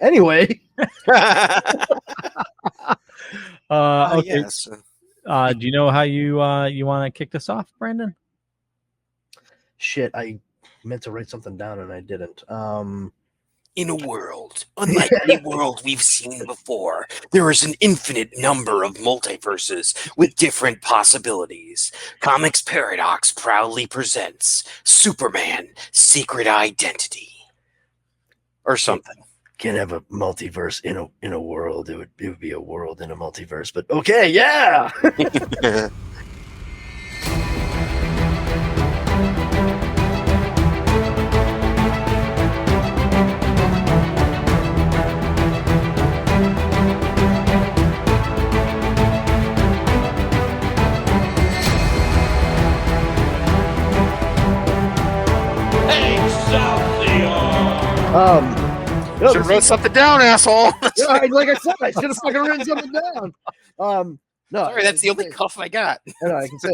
Anyway. Okay. Yes. Do you know how you want to kick this off, Brandon? Shit, I meant to write something down and I didn't. In a world, unlike any world we've seen before, there is an infinite number of multiverses with different possibilities. Comix Paradox proudly presents Superman Secret Identity. Or something. Can't have a multiverse in a world. It would be a world in a multiverse. But okay, yeah. Should have wrote something down, asshole. Yeah, like I said, I should have fucking written something down. No, sorry, that's the only cuff I got. I can say.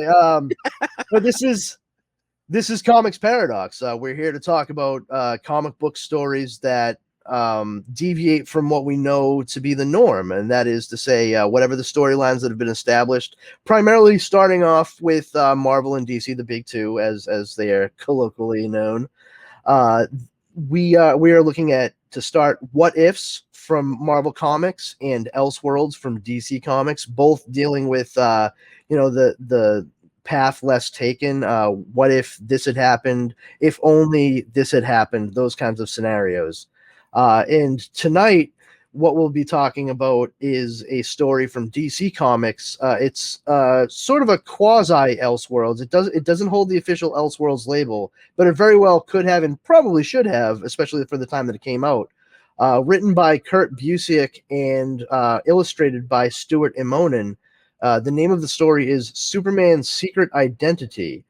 But this is Comix Paradox. We're here to talk about comic book stories that deviate from what we know to be the norm, and that is to say, whatever the storylines that have been established. Primarily starting off with Marvel and DC, the big two, as they are colloquially known. We are looking at, to start, What Ifs from Marvel Comics and Elseworlds from DC Comics, both dealing with the path less taken. What if this had happened? If only this had happened? Those kinds of scenarios. And tonight, what we'll be talking about is a story from DC Comics. It's sort of a quasi Elseworlds. It doesn't hold the official Elseworlds label, but it very well could have and probably should have, especially for the time that it came out. Written by Kurt Busiek and illustrated by Stuart Immonen. The name of the story is Superman's Secret Identity,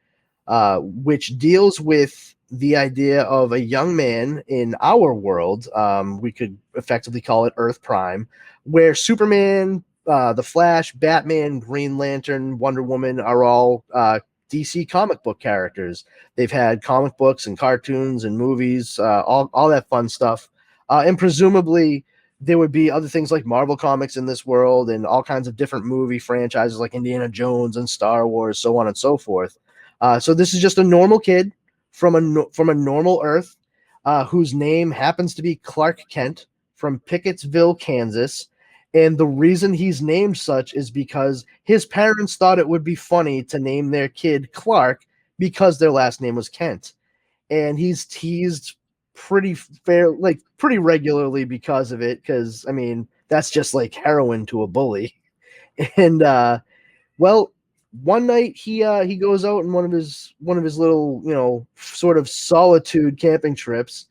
which deals with the idea of a young man in our world. We could effectively call it Earth Prime, where Superman, the Flash, Batman, Green Lantern, Wonder Woman are all DC comic book characters. They've had comic books and cartoons and movies, all that fun stuff. And presumably there would be other things like Marvel Comics in this world and all kinds of different movie franchises like Indiana Jones and Star Wars, so on and so forth. So this is just a normal kid from a normal Earth, whose name happens to be Clark Kent from Pickettsville, Kansas. And the reason he's named such is because his parents thought it would be funny to name their kid Clark because their last name was Kent. And he's teased pretty regularly because of it, because I mean that's just like heroin to a bully. And well, one night he goes out in one of his little sort of solitude camping trips.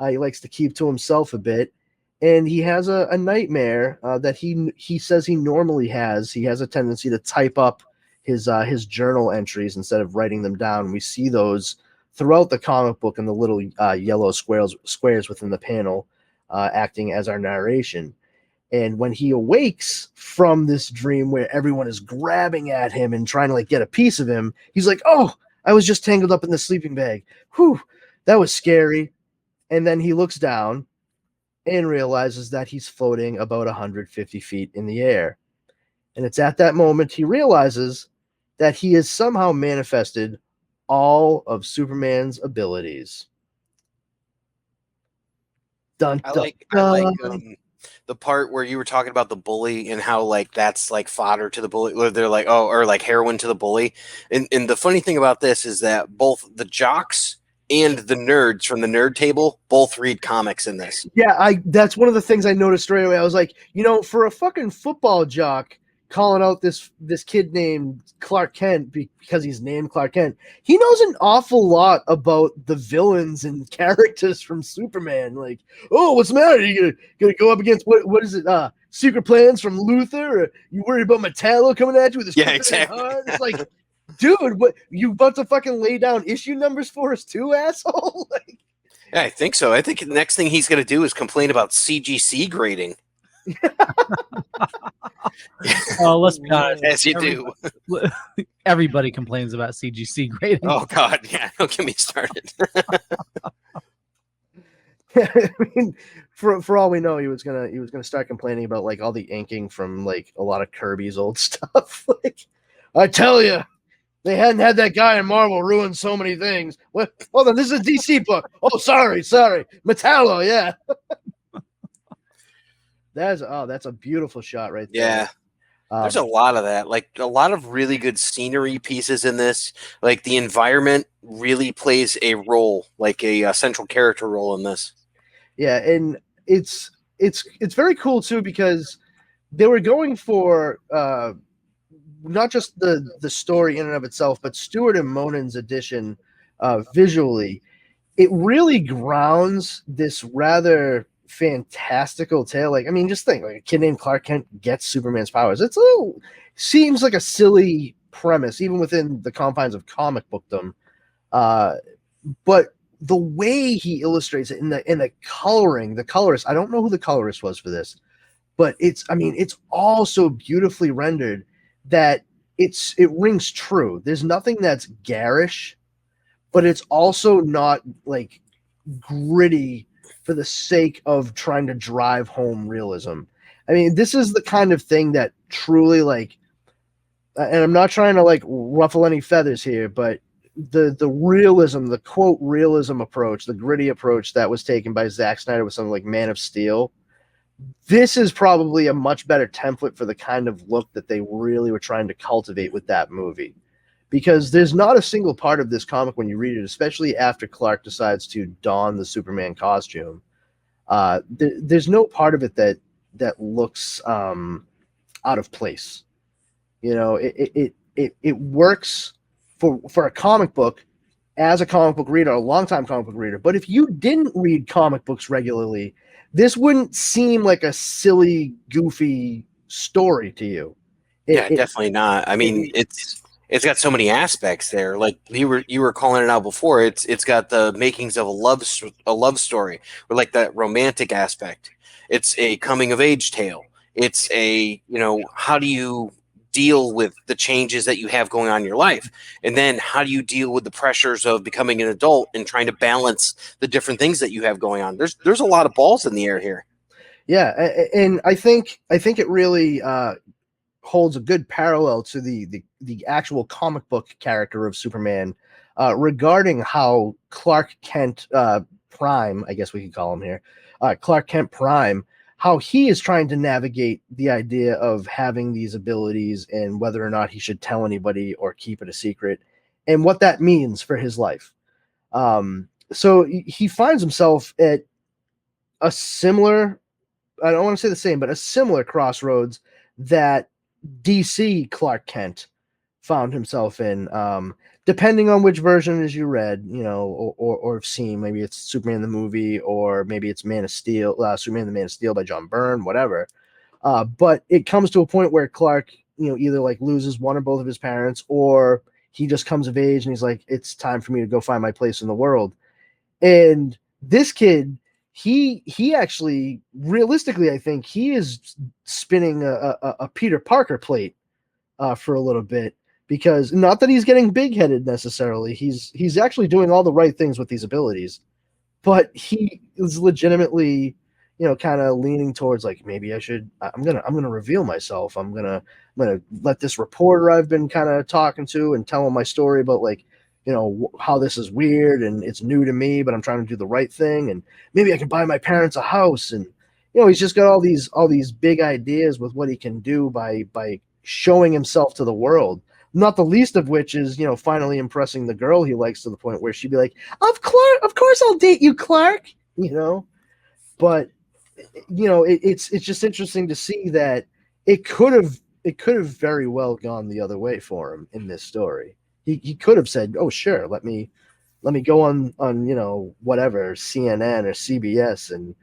He likes to keep to himself a bit, and he has a nightmare that he says he normally has. He has a tendency to type up his journal entries instead of writing them down. We see those throughout the comic book in the little yellow squares within the panel, acting as our narration. And when he awakes from this dream where everyone is grabbing at him and trying to like get a piece of him, he's like, "Oh, I was just tangled up in the sleeping bag. Whew, that was scary." And then he looks down and realizes that he's floating about 150 feet in the air. And it's at that moment he realizes that he has somehow manifested all of Superman's abilities. Dun, dun, I like the part where you were talking about the bully and how like that's like fodder to the bully, where they're like, oh, or like heroin to the bully. And the funny thing about this is that both the jocks and the nerds from the nerd table both read comics in this. Yeah, that's one of the things I noticed straight away. I was like, for a fucking football jock calling out this kid named Clark Kent because he's named Clark Kent, he knows an awful lot about the villains and characters from Superman. Like, oh, what's the matter? Are you gonna go up against what is it? Secret Plans from Luthor? Or you worried about Metallo coming at you with his exactly. heart? It's like, dude, what, you about to fucking lay down issue numbers for us too, asshole? Like, yeah, I think so. I think the next thing he's gonna do is complain about CGC grading. Let's be honest. As you do. Everybody complains about CGC grading. Oh God, yeah! Don't get me started. I mean, for all we know, he was gonna start complaining about like all the inking from like a lot of Kirby's old stuff. Like, I tell you, they hadn't had that guy in Marvel ruin so many things. What? Hold on, this is a DC book. Oh, sorry, Metallo, yeah. That's a beautiful shot right there. Yeah. There's a lot of that, like a lot of really good scenery pieces in this. Like the environment really plays a role, like a central character role in this. Yeah, and it's very cool too because they were going for not just the story in and of itself, but Stuart Immonen's edition visually. It really grounds this rather fantastical tale. Like, I mean, just think, like a kid named Clark Kent gets Superman's powers. Seems like a silly premise, even within the confines of comic bookdom. But the way he illustrates it in the coloring, the colorist, I don't know who the colorist was for this, but it's all so beautifully rendered that it rings true. There's nothing that's garish, but it's also not like gritty for the sake of trying to drive home realism. I mean, this is the kind of thing that truly, like, and I'm not trying to like ruffle any feathers here, but the realism, the quote realism approach, the gritty approach that was taken by Zack Snyder with something like Man of Steel, this is probably a much better template for the kind of look that they really were trying to cultivate with that movie. Because there's not a single part of this comic when you read it, especially after Clark decides to don the Superman costume. There's no part of it that looks out of place. You know, it works for a comic book as a comic book reader, a longtime comic book reader. But if you didn't read comic books regularly, this wouldn't seem like a silly, goofy story to you. Definitely not. I mean, it's got so many aspects there. Like you were calling it out before. It's got the makings of a love story, or like that romantic aspect. It's a coming of age tale. It's a, how do you deal with the changes that you have going on in your life, and then how do you deal with the pressures of becoming an adult and trying to balance the different things that you have going on. There's a lot of balls in the air here. Yeah, and I think it really holds a good parallel to the actual comic book character of Superman, regarding how Clark Kent Prime, I guess we could call him here, Clark Kent Prime, how he is trying to navigate the idea of having these abilities and whether or not he should tell anybody or keep it a secret, and what that means for his life. So he finds himself at a similar, I don't want to say the same, but a similar crossroads that DC Clark Kent found himself in, depending on which version as you read, or have seen. Maybe it's Superman the movie, or maybe it's Man of Steel, Superman the Man of Steel by John Byrne, whatever. But it comes to a point where Clark, either like loses one or both of his parents, or he just comes of age and he's like, it's time for me to go find my place in the world. And this kid, he actually, realistically, I think he is spinning a Peter Parker plate for a little bit, because not that he's getting big-headed necessarily. He's actually doing all the right things with these abilities, but he is legitimately, kind of leaning towards like, maybe I'm gonna reveal myself. I'm gonna let this reporter I've been kind of talking to and tell him my story about, like, how this is weird and it's new to me, but I'm trying to do the right thing, and maybe I can buy my parents a house. And he's just got all these big ideas with what he can do by showing himself to the world. Not the least of which is, finally impressing the girl he likes to the point where she'd be like, of course I'll date you, Clark. But it's just interesting to see that it could have very well gone the other way for him in this story. He could have said, "Oh, sure, let me go on whatever, CNN or CBS, and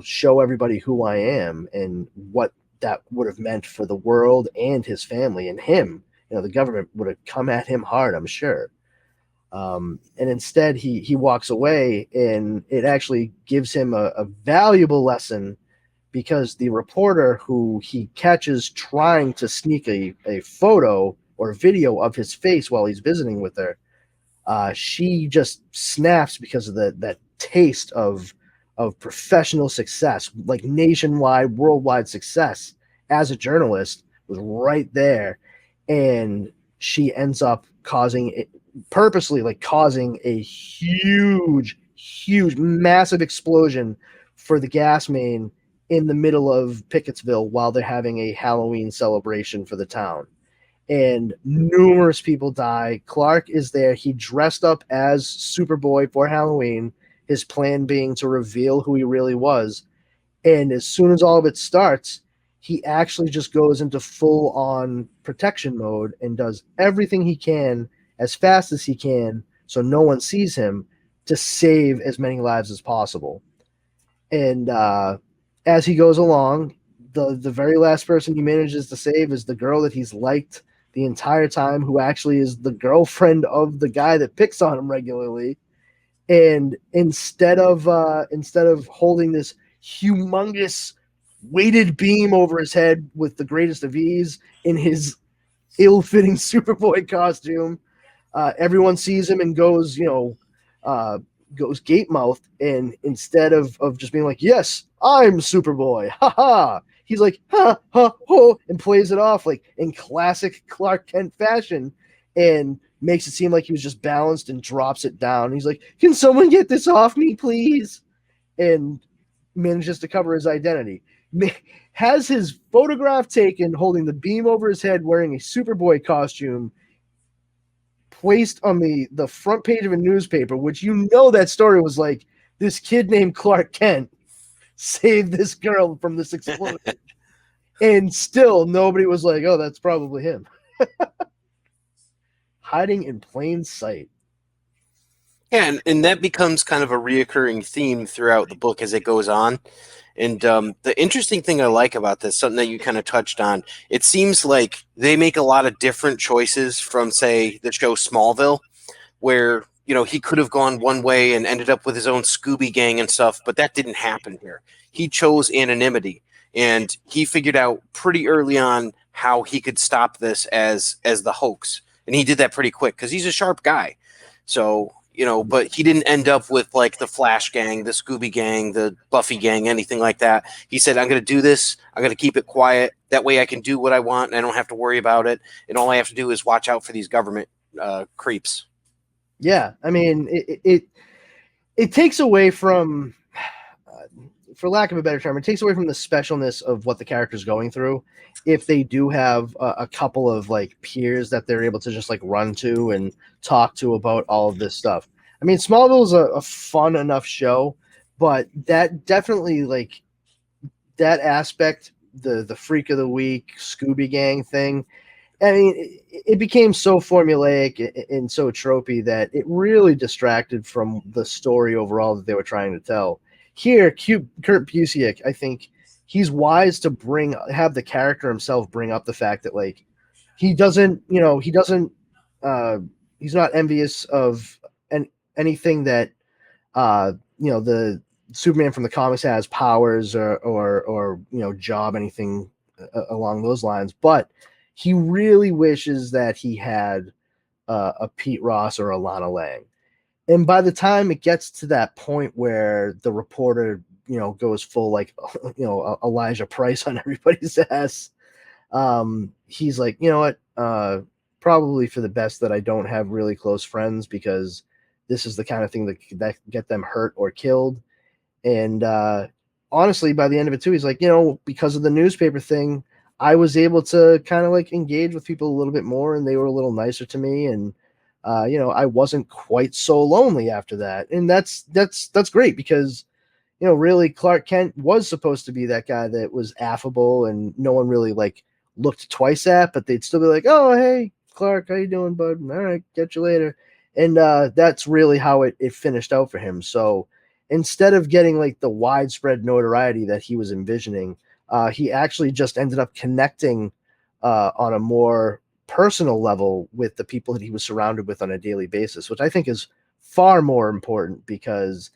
show everybody who I am and what that would have meant for the world and his family and him." The government would have come at him hard, I'm sure. And instead, he walks away, and it actually gives him a valuable lesson, because the reporter who he catches trying to sneak a photo or video of his face while he's visiting with her, she just snaps because of that taste of of professional success, like nationwide, worldwide success as a journalist, was right there. And she ends up purposely causing a huge, massive explosion for the gas main in the middle of Pickettsville while they're having a Halloween celebration for the town. And numerous people die. Clark is there. He dressed up as Superboy for Halloween, his plan being to reveal who he really was. And as soon as all of it starts, he actually just goes into full-on protection mode and does everything he can as fast as he can so no one sees him to save as many lives as possible. And as he goes along, the very last person he manages to save is the girl that he's liked the entire time, who actually is the girlfriend of the guy that picks on him regularly. And instead of holding this humongous weighted beam over his head with the greatest of ease in his ill-fitting Superboy costume, everyone sees him and goes gape-mouthed. And instead of just being like, yes, I'm Superboy, haha, he's like, ha, ha, ho, and plays it off like in classic Clark Kent fashion and makes it seem like he was just balanced and drops it down. He's like, can someone get this off me, please? And manages to cover his identity. Has his photograph taken holding the beam over his head wearing a Superboy costume placed on the front page of a newspaper, which that story was like, this kid named Clark Kent saved this girl from this explosion. And still nobody was like, oh, that's probably him. Hiding in plain sight. Yeah, and that becomes kind of a reoccurring theme throughout the book as it goes on. And the interesting thing I like about this, something that you kind of touched on, it seems like they make a lot of different choices from, say, the show Smallville, where, he could have gone one way and ended up with his own Scooby Gang and stuff, but that didn't happen here. He chose anonymity, and he figured out pretty early on how he could stop this as the hoax. And he did that pretty quick because he's a sharp guy. So, but he didn't end up with like the Flash Gang, the Scooby Gang, the Buffy Gang, anything like that. He said, I'm going to do this. I'm going to keep it quiet. That way I can do what I want and I don't have to worry about it. And all I have to do is watch out for these government creeps. Yeah. I mean, it takes away from, for lack of a better term, it takes away from the specialness of what the character's going through. If they do have a couple of like peers that they're able to just like run to and talk to about all of this stuff. I mean, Smallville is a fun enough show, but that definitely like that aspect, the freak of the week, Scooby Gang thing. I mean, it became so formulaic and so tropey that it really distracted from the story overall that they were trying to tell. Here, Kurt Busiek, I think he's wise to have the character himself bring up the fact that like he's not envious of anything that the Superman from the comics has, powers or job, anything along those lines, but he really wishes that he had a Pete Ross or a Lana Lang. And by the time it gets to that point where the reporter, goes full like, Elijah Price on everybody's ass, he's like, you know what, probably for the best that I don't have really close friends, because this is the kind of thing that get them hurt or killed. And honestly, by the end of it too, he's like, because of the newspaper thing, I was able to kind of like engage with people a little bit more, and they were a little nicer to me, and I wasn't quite so lonely after that. And that's great, because really Clark Kent was supposed to be that guy that was affable and no one really like looked twice at, but they'd still be like, oh, hey Clark, how you doing, bud? All right, catch you later. And that's really how it finished out for him. So instead of getting like the widespread notoriety that he was envisioning, he actually just ended up connecting on a more personal level with the people that he was surrounded with on a daily basis, which I think is far more important, because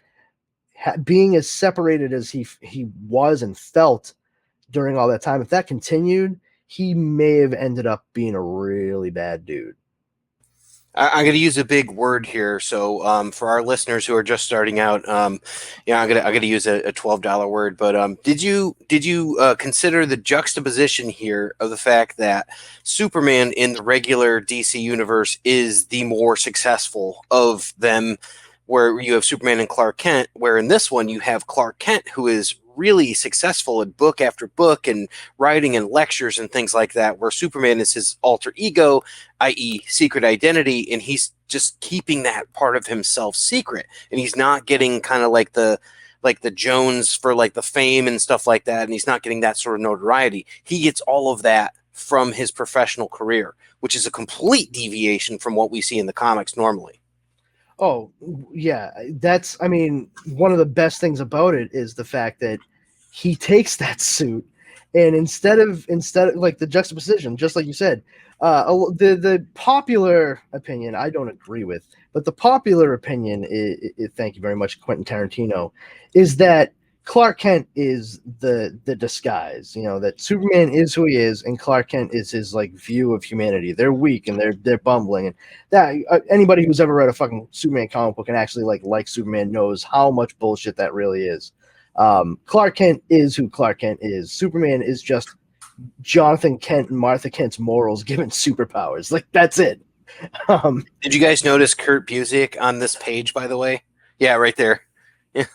being as separated as he was and felt during all that time, if that continued, he may have ended up being a really bad dude. I'm going to use a big word here. So for our listeners who are just starting out, I'm gonna use a $12 word. But did you consider the juxtaposition here of the fact that Superman in the regular DC universe is the more successful of them, where you have Superman and Clark Kent, where in this one you have Clark Kent, who is really successful in book after book and writing and lectures and things like that, where Superman is his alter ego, i.e. secret identity, and he's just keeping that part of himself secret, and he's not getting kind of like the Jones for like the fame and stuff like that, and he's not getting that sort of notoriety. He gets all of that from his professional career, which is a complete deviation from what we see in the comics normally. Oh, yeah. I mean, one of the best things about it is the fact that he takes that suit and instead of like the juxtaposition, just like you said, the popular opinion, I don't agree with, but the popular opinion is thank you very much, Quentin Tarantino, is that Clark Kent is the disguise, that Superman is who he is, and Clark Kent is his like view of humanity. They're weak and they're bumbling, and that anybody who's ever read a fucking Superman comic book and actually like Superman knows how much bullshit that really is. Clark Kent is who Clark Kent is. Superman is just Jonathan Kent and Martha Kent's morals given superpowers. Like that's it. Did you guys notice Kurt Busiek on this page, by the way? Yeah, right there. Yeah.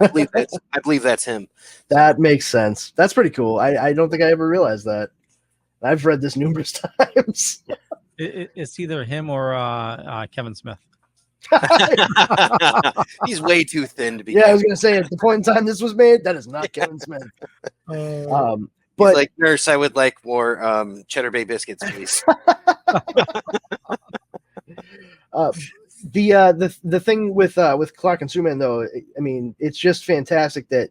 I believe that's him. That makes sense. That's pretty cool. I don't think I ever realized that. I've read this numerous times. It's either him or Kevin Smith. He's way too thin to be. Yeah, I was going to say at the point in time this was made, that is not Kevin Smith. But he's like, nurse, I would like more Cheddar Bay biscuits, please. The thing with Clark and Superman, though, I mean, it's just fantastic that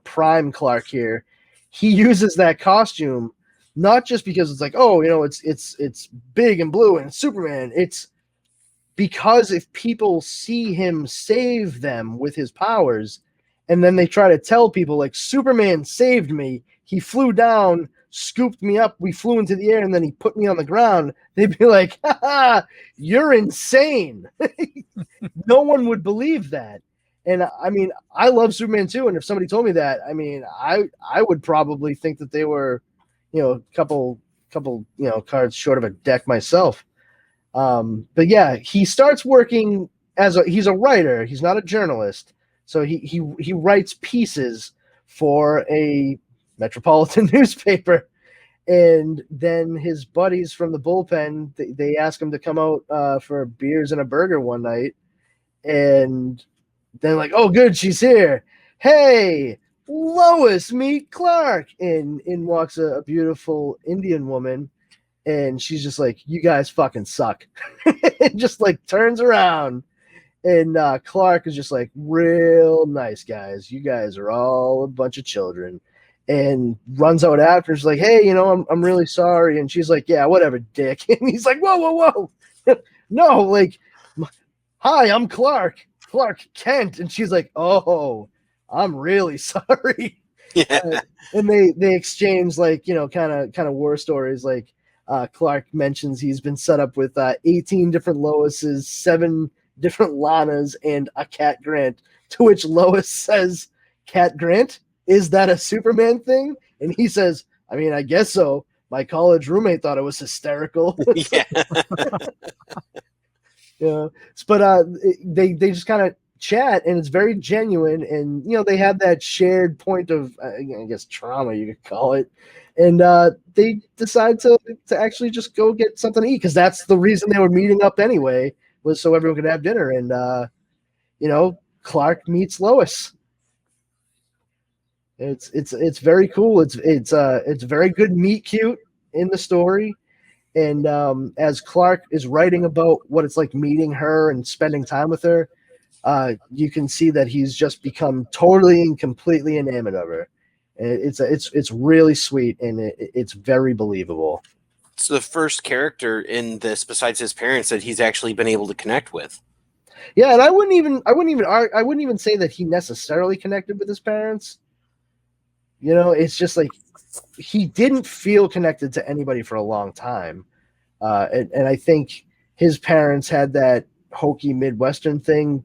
Prime Clark here, he uses that costume not just because it's like, oh, it's big and blue and it's Superman. It's because if people see him save them with his powers, and then they try to tell people like Superman saved me, he flew down, scooped me up, we flew into the air, and then he put me on the ground, they'd be like, ha, you're insane. No one would believe that. And I mean, I love Superman too, and if somebody told me that, I mean, I would probably think that they were, a couple cards short of a deck myself. But yeah, he starts working he's a writer, he's not a journalist, so he writes pieces for a metropolitan newspaper. And then his buddies from the bullpen, they ask him to come out for beers and a burger one night. And then like, oh, good, she's here. Hey, Lois, meet Clark. And in walks a beautiful Indian woman. And she's just like, you guys fucking suck. And just like turns around. And Clark is just like, real nice, guys. You guys are all a bunch of children. And runs out after. She's like, hey, I'm really sorry. And she's like, yeah, whatever, dick. And he's like, whoa. No, like, hi, I'm Clark Kent. And she's like, oh, I'm really sorry. Yeah. And they exchange like, kind of war stories. Like Clark mentions he's been set up with 18 different Loises, 7 different Lanas, and a Cat Grant. To which Lois says, Cat Grant? Is that a Superman thing? And he says, I mean, I guess so. My college roommate thought it was hysterical. Yeah. Yeah. But they just kind of chat, and it's very genuine. And, they have that shared point of, I guess, trauma, you could call it. And they decide to actually just go get something to eat, because that's the reason they were meeting up anyway, was so everyone could have dinner. And, Clark meets Lois. It's very cool. It's very good meet cute in the story. And as Clark is writing about what it's like meeting her and spending time with her, you can see that he's just become totally and completely enamored of her. And it's really sweet, and it's very believable. It's the first character in this, besides his parents, that he's actually been able to connect with. Yeah, and I wouldn't even say that he necessarily connected with his parents. It's just like he didn't feel connected to anybody for a long time. And I think his parents had that hokey Midwestern thing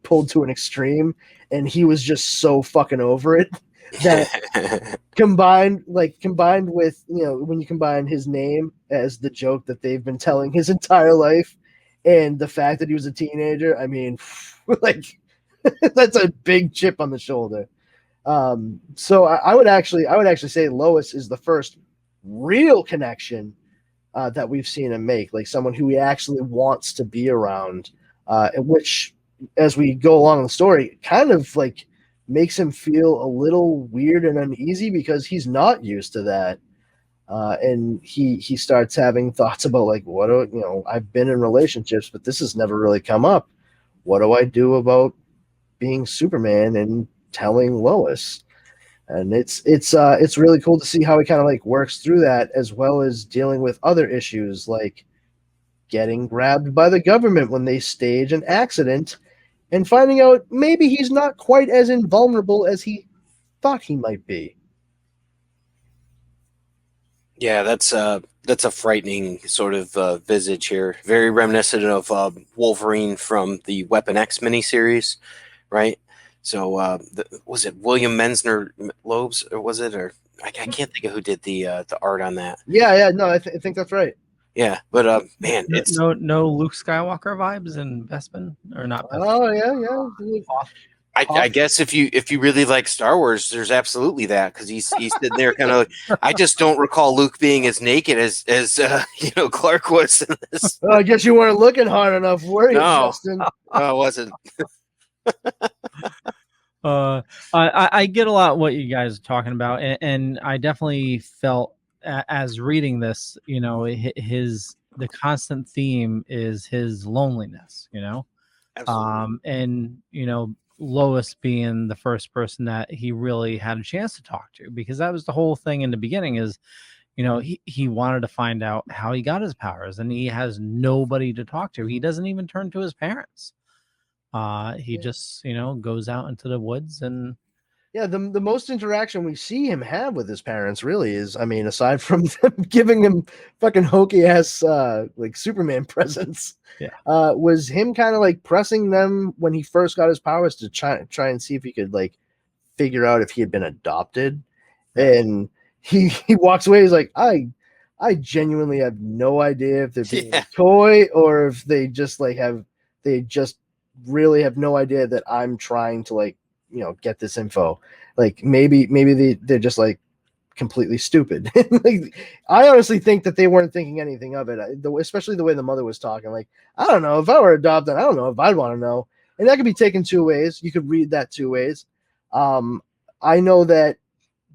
pulled to an extreme, and he was just so fucking over it that combined with, you know, when you combine his name as the joke that they've been telling his entire life and the fact that he was a teenager, I mean, like that's a big chip on the shoulder. So I would actually say Lois is the first real connection that we've seen him make, like someone who he actually wants to be around, which, as we go along the story, kind of like makes him feel a little weird and uneasy because he's not used to that. And he starts having thoughts about like, I've been in relationships, but this has never really come up. What do I do about being Superman and telling Lois? And it's really cool to see how he kind of like works through that, as well as dealing with other issues like getting grabbed by the government when they stage an accident and finding out maybe he's not quite as invulnerable as he thought he might be. Yeah, that's a frightening sort of visage here. Very reminiscent of Wolverine from the Weapon X miniseries, right? So was it William Mensner Loebs, or was it, or I can't think of who did the art on that. Yeah, no, I think that's right. Yeah, but man, it's no Luke Skywalker vibes in Bespin, or not Bespin? Oh yeah. I guess if you really like Star Wars, there's absolutely that, because he's sitting there kind of. I just don't recall Luke being as naked as Clark was in this. Well, I guess you weren't looking hard enough, were you, No. Justin? No, I wasn't. I get a lot what you guys are talking about, and I definitely felt as reading this, the constant theme is his loneliness, Absolutely. and Lois being the first person that he really had a chance to talk to, because that was the whole thing in the beginning is, he wanted to find out how he got his powers, and he has nobody to talk to. He doesn't even turn to his parents. He just, goes out into the woods and. Yeah, the most interaction we see him have with his parents really is, I mean, aside from them giving him fucking hokey ass like Superman presents, was him kind of like pressing them when he first got his powers to try and see if he could like figure out if he had been adopted. And he walks away. He's like, I genuinely have no idea if they're being a toy or if they just really have no idea that I'm trying to like, get this info. Like maybe they're just like completely stupid. Like, I honestly think that they weren't thinking anything of it, especially the way the mother was talking. Like, I don't know if I were adopted, I don't know if I'd want to know. And that could be taken two ways. You could read that two ways. I know that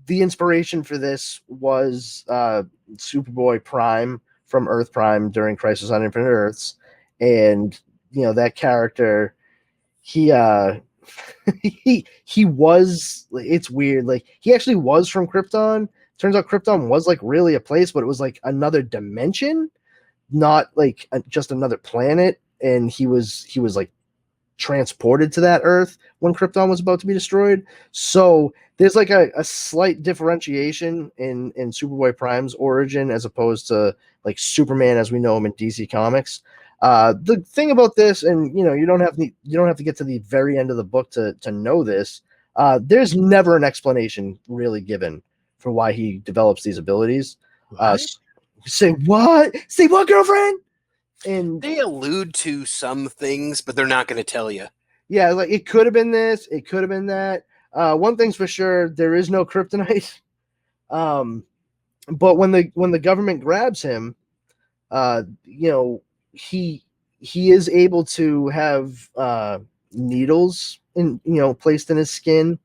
the inspiration for this was Superboy-Prime from Earth Prime during Crisis on Infinite Earths, and that character, he was, it's weird, like he actually was from Krypton. Turns out Krypton was like really a place, but it was like another dimension, not like just another planet. And he was like transported to that Earth when Krypton was about to be destroyed. So there's like a slight differentiation in Superboy-Prime's origin as opposed to like Superman as we know him in DC Comics. The thing about this, and you don't have to get to the very end of the book to know this. There's never an explanation really given for why he develops these abilities. Say what, girlfriend? And they allude to some things, but they're not going to tell you. Yeah, like it could have been this, it could have been that. One thing's for sure, there is no kryptonite. But when the government grabs him, he is able to have needles placed in his skin.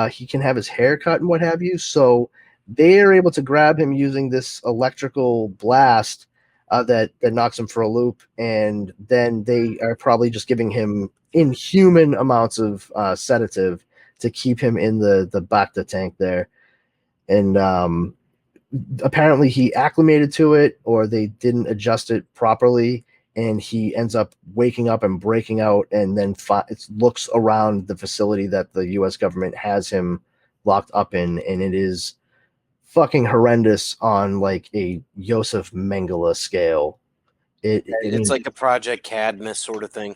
He can have his hair cut and what have you. So they are able to grab him using this electrical blast that knocks him for a loop, and then they are probably just giving him inhuman amounts of sedative to keep him in the Bacta tank there. And apparently he acclimated to it, or they didn't adjust it properly, and he ends up waking up and breaking out, and then looks around the facility that the U.S. government has him locked up in, and it is fucking horrendous on like a Joseph Mengele scale. It's like a Project Cadmus sort of thing.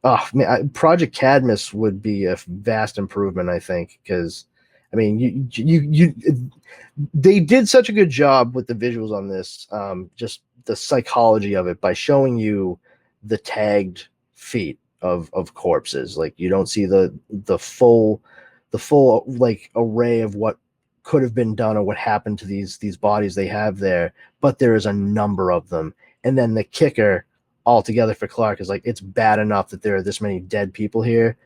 Oh man, Project Cadmus would be a vast improvement, I think, because I mean, they did such a good job with the visuals on this, just the psychology of it by showing you the tagged feet of corpses. Like you don't see the full like array of what could have been done or what happened to these bodies they have there, but there is a number of them. And then the kicker altogether for Clark is like, it's bad enough that there are this many dead people here.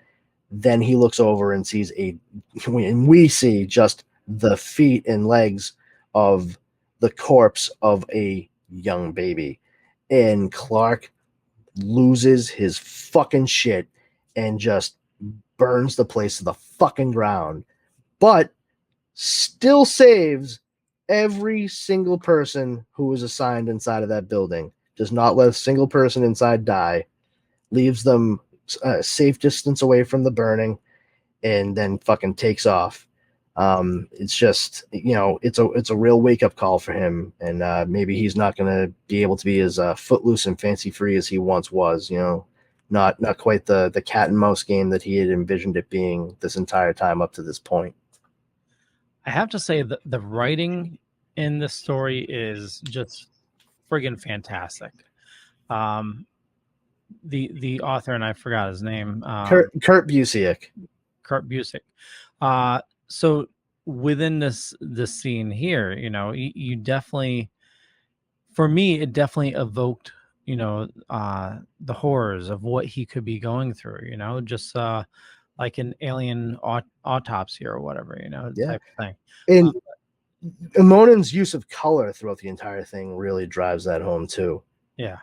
Then he looks over and sees and we see just the feet and legs of the corpse of a young baby. And Clark loses his fucking shit and just burns the place to the fucking ground. But still saves every single person who was assigned inside of that building. Does not let a single person inside die. Leaves them a safe distance away from the burning, and then fucking takes off. It's just, it's a real wake up call for him, and maybe he's not going to be able to be as footloose and fancy free as he once was. Not quite the cat and mouse game that he had envisioned it being this entire time up to this point. I have to say that the writing in this story is just friggin' fantastic. The author, and I forgot his name, Kurt Busiek. Kurt Busiek. So within this scene here, you definitely, for me, it definitely evoked, the horrors of what he could be going through. Just like an alien autopsy or whatever, type of thing. And Immonen's use of color throughout the entire thing really drives that home too. Yeah.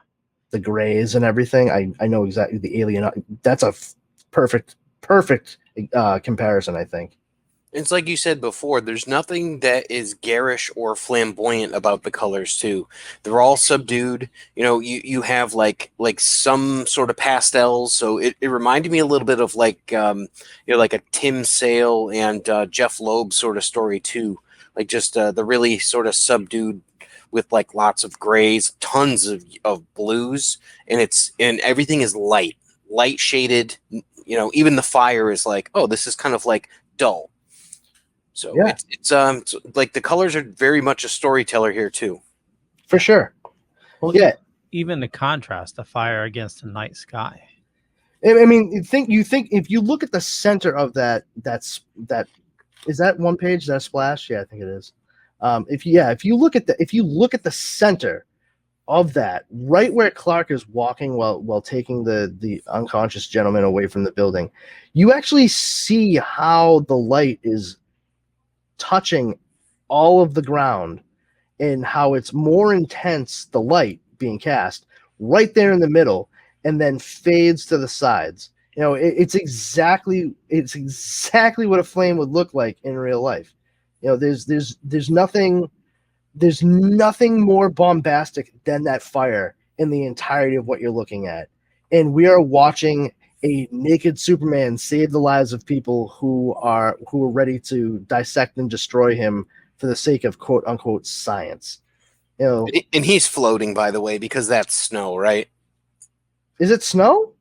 The grays and everything. I know exactly the alien. That's a perfect comparison, I think. It's like you said before, there's nothing that is garish or flamboyant about the colors too. They're all subdued. You have like some sort of pastels. So it reminded me a little bit of like like a Tim Sale and Jeff Loeb sort of story too. Like just the really sort of subdued with like lots of grays, tons of blues, and everything is light shaded. Even the fire is like, oh, this is kind of like dull. So yeah. It's like the colors are very much a storyteller here too. For sure. Well, yeah. Even the contrast, the fire against the night sky. I mean, you think if you look at the center of that is that one page, is that a splash? Yeah, I think it is. If you look at the center of that, right where Clark is walking while taking the unconscious gentleman away from the building, you actually see how the light is touching all of the ground and how it's more intense, the light being cast right there in the middle and then fades to the sides. It's exactly what a flame would look like in real life. There's nothing more bombastic than that fire in the entirety of what you're looking at. And we are watching a naked Superman save the lives of people who are ready to dissect and destroy him for the sake of quote unquote science. And he's floating, by the way, because that's snow, right? Is it snow?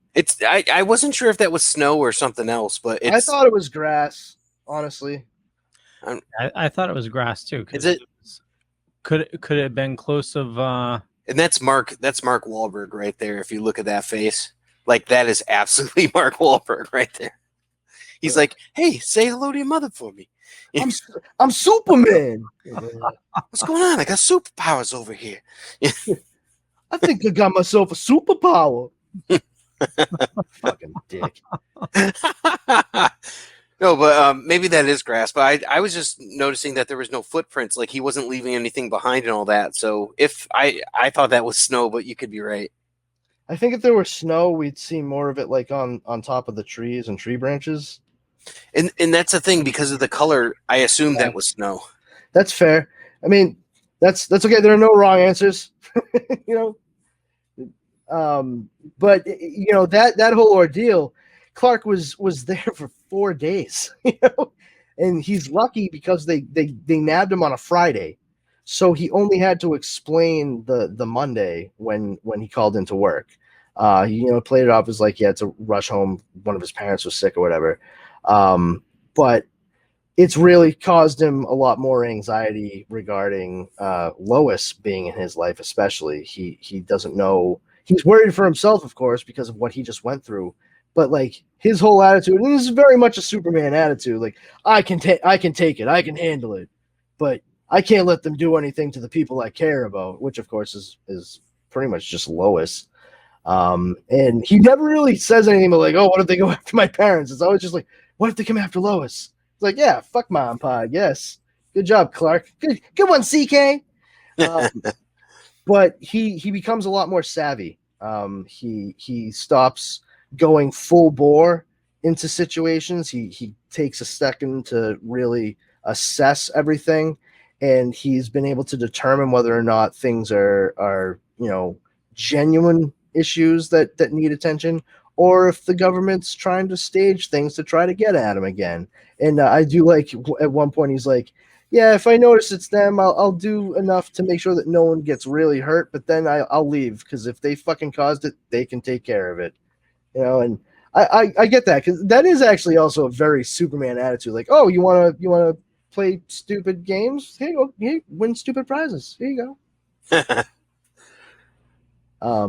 I wasn't sure if that was snow or something else, but I thought it was grass, honestly. I thought it was grass too. Is it? Could it have been close of? And that's Mark Wahlberg right there. If you look at that face, like that is absolutely Mark Wahlberg right there. He's like, "Hey, say hello to your mother for me." I'm Superman. What's going on? I got superpowers over here. I think I got myself a superpower. Fucking dick. No, but maybe that is grass. But I was just noticing that there was no footprints. Like he wasn't leaving anything behind and all that. So if I thought that was snow, but you could be right. I think if there were snow, we'd see more of it like on top of the trees and tree branches. And that's the thing, because of the color, I assume that was snow. That's fair. I mean, that's okay. There are no wrong answers. But that whole ordeal, Clark was there for 4 days, and he's lucky because they nabbed him on a Friday. So he only had to explain the Monday when he called into work. He, played it off as like, yeah, it's a rush home. One of his parents was sick or whatever. But it's really caused him a lot more anxiety regarding Lois being in his life, especially. He doesn't know. He's worried for himself, of course, because of what he just went through. But like his whole attitude, and this is very much a Superman attitude. Like I can take it, I can handle it, but I can't let them do anything to the people I care about. Which, of course, is pretty much just Lois. And he never really says anything but like, oh, what if they go after my parents? It's always just like, what if they come after Lois? It's like, yeah, fuck Mom Pod. Yes. Good job, Clark. Good one, CK. But he becomes a lot more savvy. He stops going full bore into situations. He takes a second to really assess everything, and he's been able to determine whether or not things are genuine issues that need attention, or if the government's trying to stage things to try to get at him again. And I do like at one point he's like, yeah, if I notice it's them, I'll do enough to make sure that no one gets really hurt, but then I'll leave, because if they fucking caused it, they can take care of it. And I get that, because that is actually also a very Superman attitude. Like, oh, you wanna play stupid games? Here you go. Here, win stupid prizes. Here you go.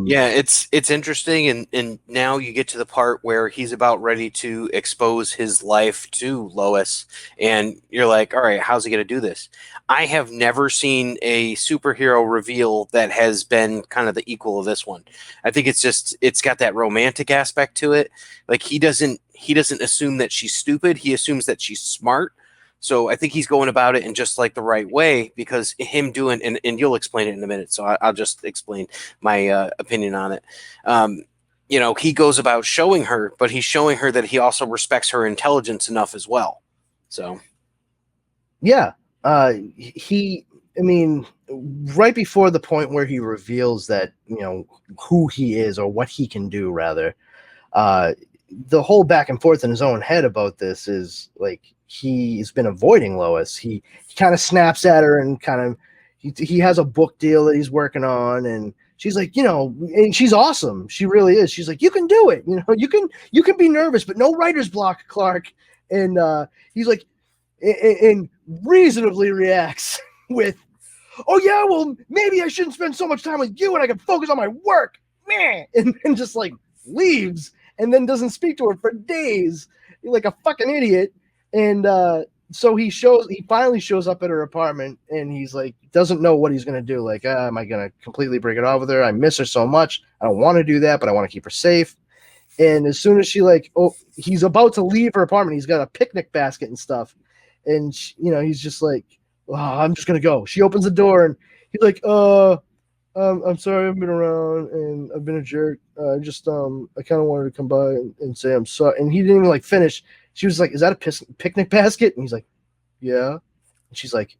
Yeah, it's interesting, and now you get to the part where he's about ready to expose his life to Lois, and you're like, all right, how's he going to do this? I have never seen a superhero reveal that has been kind of the equal of this one. I think it's got that romantic aspect to it. Like he doesn't assume that she's stupid. He assumes that she's smart. So I think he's going about it in just like the right way, because him doing, and you'll explain it in a minute. So I'll just explain my opinion on it. He goes about showing her, but he's showing her that he also respects her intelligence enough as well. So. Yeah. Right before the point where he reveals that, who he is, or what he can do rather, the whole back and forth in his own head about this is like, he's been avoiding Lois. He kind of snaps at her, and kind of he has a book deal that he's working on, and she's like, and she's awesome. She really is. She's like, you can do it. You can be nervous, but no writer's block, Clark. And he's like, and reasonably reacts with, oh yeah, well maybe I shouldn't spend so much time with you, and I can focus on my work, man. And just like leaves, and then doesn't speak to her for days, like a fucking idiot. And so he finally shows up at her apartment, and he's like, doesn't know what he's going to do. Like, am I going to completely break it off with her? I miss her so much. I don't want to do that, but I want to keep her safe. And as soon as he's about to leave her apartment, he's got a picnic basket and stuff. And, he's just like, oh, I'm just going to go. She opens the door, and he's like, I'm sorry, I've been around, and I've been a jerk. I kind of wanted to come by and say I'm sorry. And he didn't even finish. She was like, is that a picnic basket? And he's like, yeah. And she's like,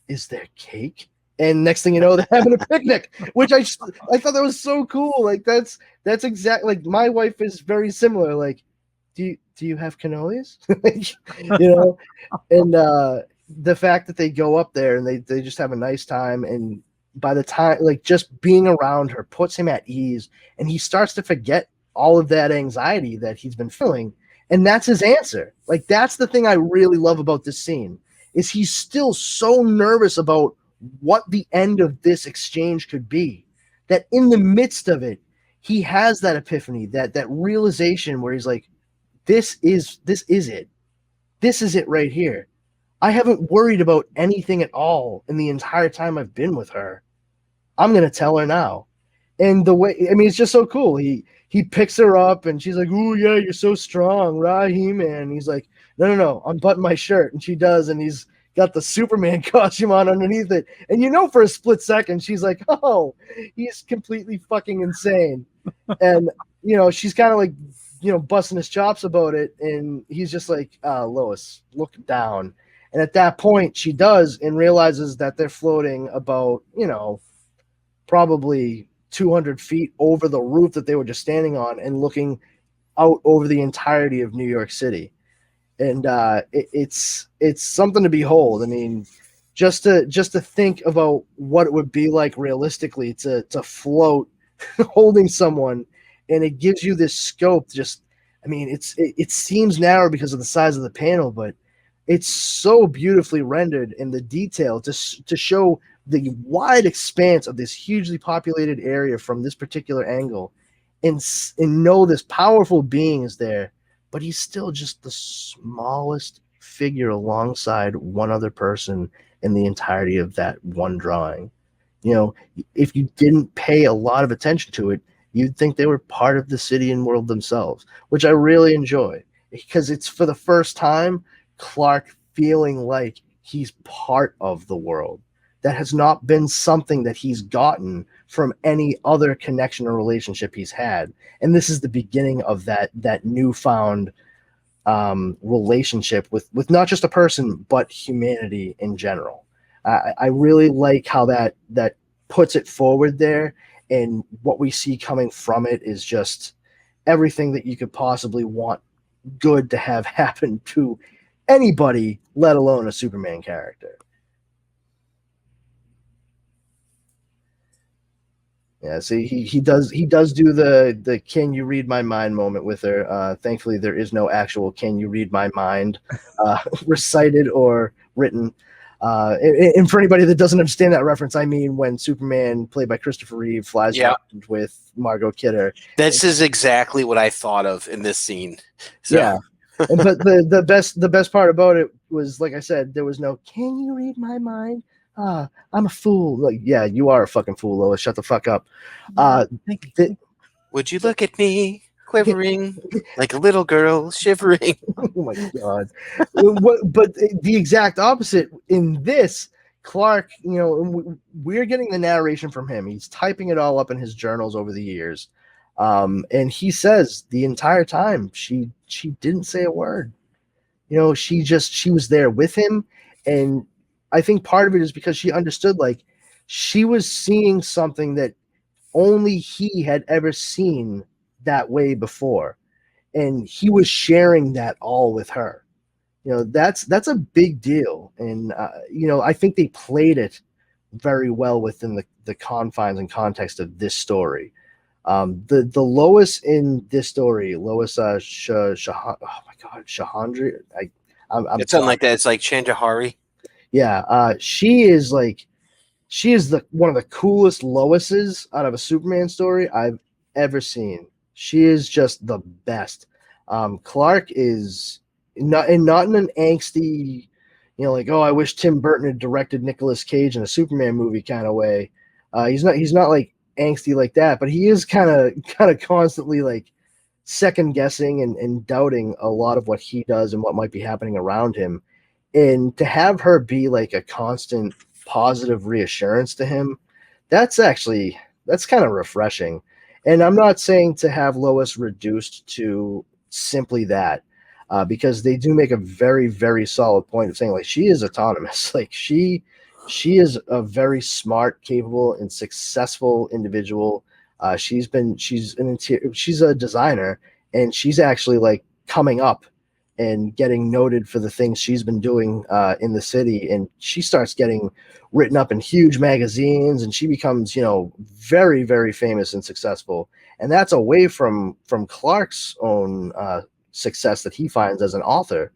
is there cake? And next thing you know, they're having a picnic, which I thought that was so cool. Like that's exactly like my wife is very similar. Like, do you have cannolis? And the fact that they go up there and they just have a nice time, and by the time, like, just being around her puts him at ease, and he starts to forget all of that anxiety that he's been feeling. And that's his answer. Like, that's the thing I really love about this scene, is he's still so nervous about what the end of this exchange could be, that in the midst of it, he has that epiphany, that realization where he's like, this is it. This is it right here. I haven't worried about anything at all in the entire time I've been with her. I'm going to tell her now. And the way, it's just so cool. He picks her up, and she's like, "Ooh, yeah, you're so strong, right, He-Man?" He's like, "No, unbutton my shirt." And she does, and he's got the Superman costume on underneath it. And for a split second, she's like, "Oh, he's completely fucking insane." And she's kind of like, busting his chops about it, and he's just like, "Lois, look down." And at that point, she does, and realizes that they're floating about, probably 200 feet over the roof that they were just standing on, and looking out over the entirety of New York City. And it's something to behold. just to think about what it would be like realistically to float holding someone, and it gives you this scope. Just, I mean, it seems narrow because of the size of the panel, but it's so beautifully rendered in the detail to show the wide expanse of this hugely populated area from this particular angle, and know this powerful being is there, but he's still just the smallest figure alongside one other person in the entirety of that one drawing. You know, if you didn't pay a lot of attention to it, you'd think they were part of the city and world themselves, which I really enjoy, because it's for the first time Clark feeling like he's part of the world. That has not been something that he's gotten from any other connection or relationship he's had. And this is the beginning of that newfound relationship with not just a person, but humanity in general. I really like how that puts it forward there, and what we see coming from it is just everything that you could possibly want good to have happen to anybody, let alone a Superman character. Yeah, see, he does do the "Can you read my mind" moment with her. Thankfully, there is no actual "Can you read my mind" recited or written. And for anybody that doesn't understand that reference, I mean when Superman, played by Christopher Reeve, flies around with Margot Kidder. This is exactly what I thought of in this scene. So. Yeah, but the best part about it was, like I said, there was no "Can you read my mind?" I'm a fool. Like, yeah, you are a fucking fool, Lois. Shut the fuck up. Would you look at me, quivering like a little girl, shivering? Oh my god! But the exact opposite in this, Clark. You know, we're getting the narration from him. He's typing it all up in his journals over the years, and he says the entire time she didn't say a word. You know, she was there with him, and I think part of it is because she understood, like, she was seeing something that only he had ever seen that way before, and he was sharing that all with her. You know, that's a big deal, and you know, I think they played it very well within the confines and context of this story. The Lois in this story, Lois oh my god, Chaudhari. It's something like that. It's like Chaudhari. Yeah, she is the one of the coolest Loises out of a Superman story I've ever seen. She is just the best. Clark is not in an angsty, you know, like, oh, I wish Tim Burton had directed Nicolas Cage in a Superman movie kind of way. He's not like angsty like that, but he is kind of constantly like second guessing and doubting a lot of what he does and what might be happening around him. And to have her be like a constant positive reassurance to him, that's kind of refreshing. And I'm not saying to have Lois reduced to simply that, because they do make a very, very solid point of saying, like, she is autonomous. Like, she is a very smart, capable, and successful individual. She's a designer, and she's actually like coming up and getting noted for the things she's been doing in the city. And she starts getting written up in huge magazines, and she becomes, you know, very, very famous and successful. And that's away from Clark's own success that he finds as an author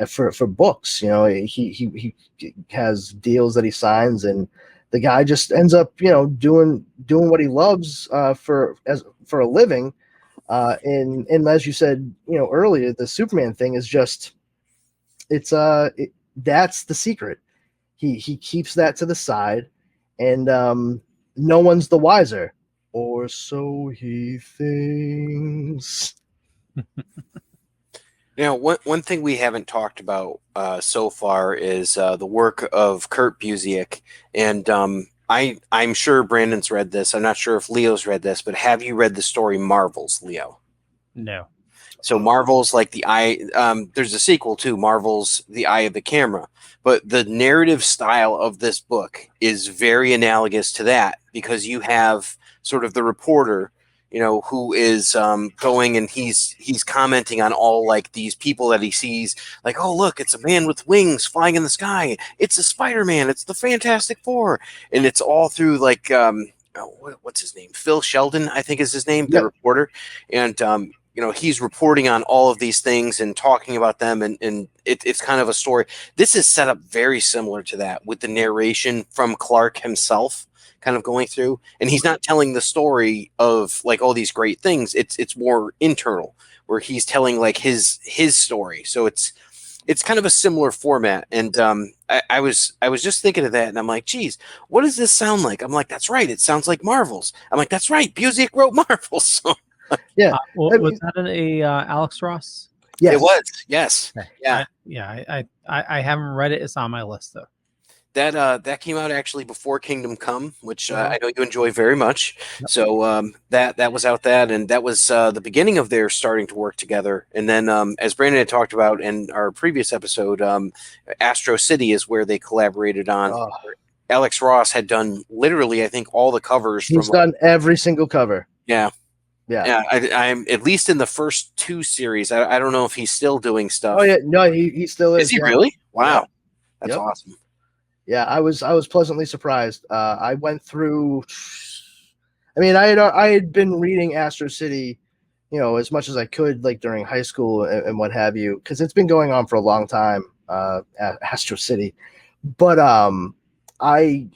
for books. You know, he has deals that he signs, and the guy just ends up, you know, doing what he loves for a living. And as you said, you know, earlier, the Superman thing is just, that's the secret. He keeps that to the side, and no one's the wiser, or so he thinks. Now, one thing we haven't talked about so far is the work of Kurt Busiek, and I'm sure Brandon's read this. I'm not sure if Leo's read this, but have you read the story Marvels, Leo? No. So Marvel's like the eye. There's a sequel to Marvel's The Eye of the Camera, but the narrative style of this book is very analogous to that, because you have sort of the reporter who is going and he's commenting on all like these people that he sees, like, oh look, it's a man with wings flying in the sky, it's a Spider-Man, it's the Fantastic Four, and it's all through like what's his name, Phil Sheldon, I think is his name, the reporter, and he's reporting on all of these things and talking about them, and it's kind of a story. This is set up very similar to that, with the narration from Clark himself kind of going through, and he's not telling the story of like all these great things. It's more internal, where he's telling like his story. So it's kind of a similar format. And I was just thinking of that, and I'm like, geez, what does this sound like? I'm like, that's right, it sounds like Marvels. I'm like, that's right, Busiek wrote Marvels. So yeah. Was that a Alex Ross? Yes. It was. Yes. Okay. I haven't read it. It's on my list though. That came out actually before Kingdom Come, which I know you enjoy very much. Yep. So that was out that, and that was the beginning of their starting to work together. And then, as Brandon had talked about in our previous episode, Astro City is where they collaborated on. Oh. Alex Ross had done literally, I think, all the covers. He's done every single cover. Yeah. Yeah. I'm at least in the first 2 series. I don't know if he's still doing stuff. Oh yeah, no, he still is. Is he really? Wow, that's awesome. Yeah, I was pleasantly surprised. I went through. I mean, I had been reading Astro City, as much as I could, like during high school and what have you, because it's been going on for a long time. Astro City, but I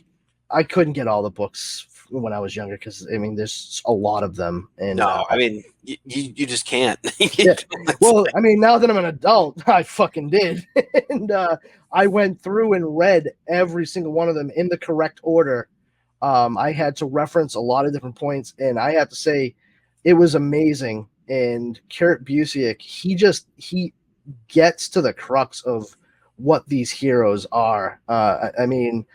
couldn't get all the books when I was younger, because I mean, there's a lot of them. And no, I mean, you just can't. Yeah. Well, I mean, now that I'm an adult, I fucking did, and I went through and read every single one of them in the correct order. I had to reference a lot of different points, and I have to say, it was amazing. And Kurt Busiek, he gets to the crux of what these heroes are. I mean,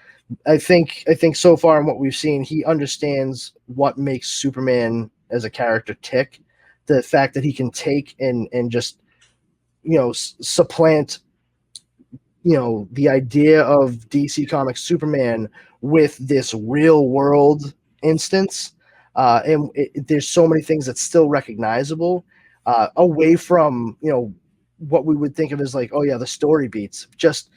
I think so far in what we've seen, he understands what makes Superman as a character tick. The fact that he can take and just, supplant, the idea of DC Comics Superman with this real world instance. And there's so many things that's still recognizable, away from, what we would think of as like, oh yeah, the story beats. Just,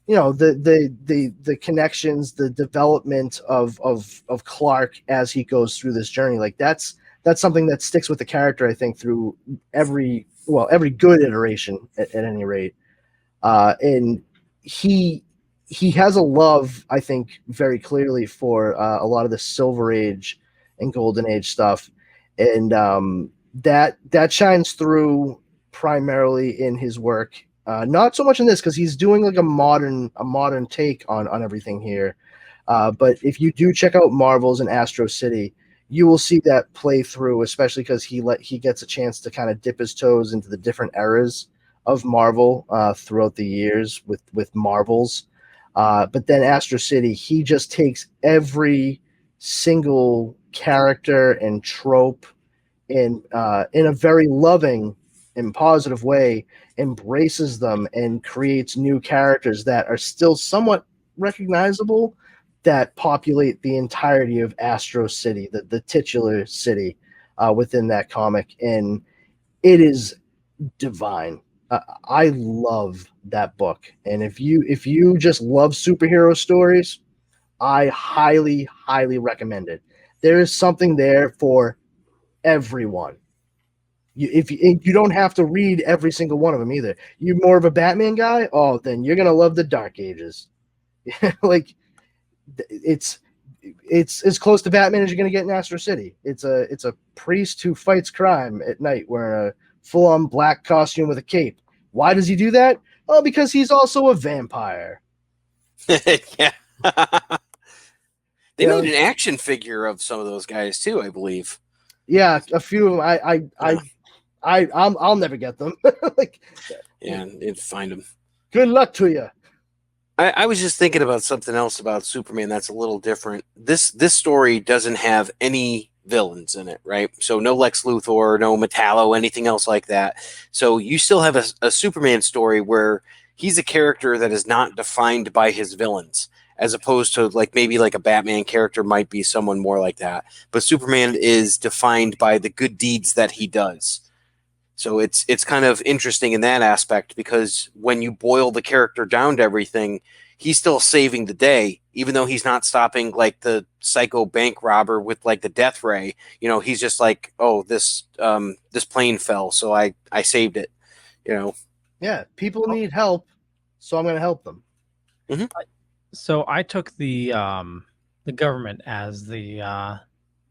the connections, the development of Clark as he goes through this journey. Like that's something that sticks with the character, I think, through every good iteration at any rate. And he has a love, I think, very clearly for a lot of the Silver Age and Golden Age stuff. And that shines through primarily in his work. Not so much in this, because he's doing like a modern take on everything here. But if you do check out Marvels and Astro City, you will see that play through, especially because he gets a chance to kind of dip his toes into the different eras of Marvel throughout the years with Marvels. But then Astro City, he just takes every single character and trope in a very loving and positive way, embraces them and creates new characters that are still somewhat recognizable, that populate the entirety of Astro City, the titular city within that comic. And it is divine. I love that book. And if you just love superhero stories, I highly, highly recommend it. There is something there for everyone. You don't have to read every single one of them either. You're more of a Batman guy? Oh, then you're going to love the Dark Ages. Like, it's as close to Batman as you're going to get in Astro City. It's a priest who fights crime at night wearing a full-on black costume with a cape. Why does he do that? Oh, because he's also a vampire. Yeah. They made an action figure of some of those guys too, I believe. Yeah, a few of them. I'll never get them. You'd find them. Good luck to you. I was just thinking about something else about Superman that's a little different. This story doesn't have any villains in it, right? So no Lex Luthor, no Metallo, anything else like that. So you still have a Superman story where he's a character that is not defined by his villains. as opposed to like maybe like a Batman character might be someone more like that. But Superman is defined by the good deeds that he does. So it's kind of interesting in that aspect, because when you boil the character down to everything, he's still saving the day, even though he's not stopping like the psycho bank robber with like the death ray. You know, he's just like, oh, this plane fell, so I saved it. You know. Yeah, people need help, so I'm going to help them. So I took the government as the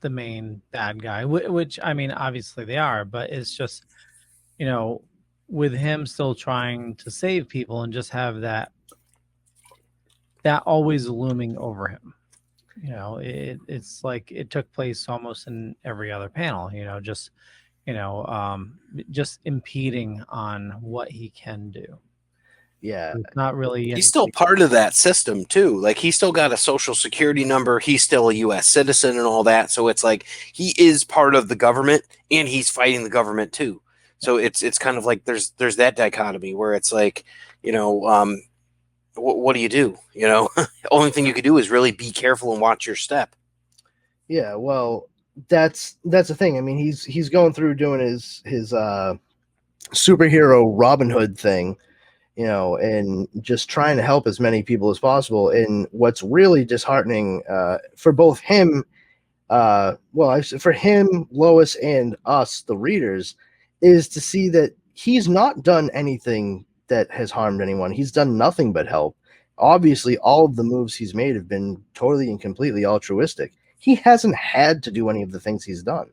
main bad guy, which I mean, obviously they are, but it's just, you know, with him still trying to save people and just have that always looming over him. You know, it's like it took place almost in every other panel, you know, just, you know, just impeding on what he can do. Yeah. It's not really. He's still part of that system too. Like he's still got a social security number. He's still a U.S. citizen and all that. So it's like he is part of the government and he's fighting the government too. So it's kind of like there's that dichotomy where it's like, you know, what do you do? You know, the only thing you could do is really be careful and watch your step. Yeah, well, that's the thing. I mean, he's going through doing his superhero Robin Hood thing, you know, and just trying to help as many people as possible. And what's really disheartening for both him, for him, Lois, and us, the readers, is to see that he's not done anything that has harmed anyone. He's done nothing but help. Obviously, all of the moves he's made have been totally and completely altruistic. He hasn't had to do any of the things he's done.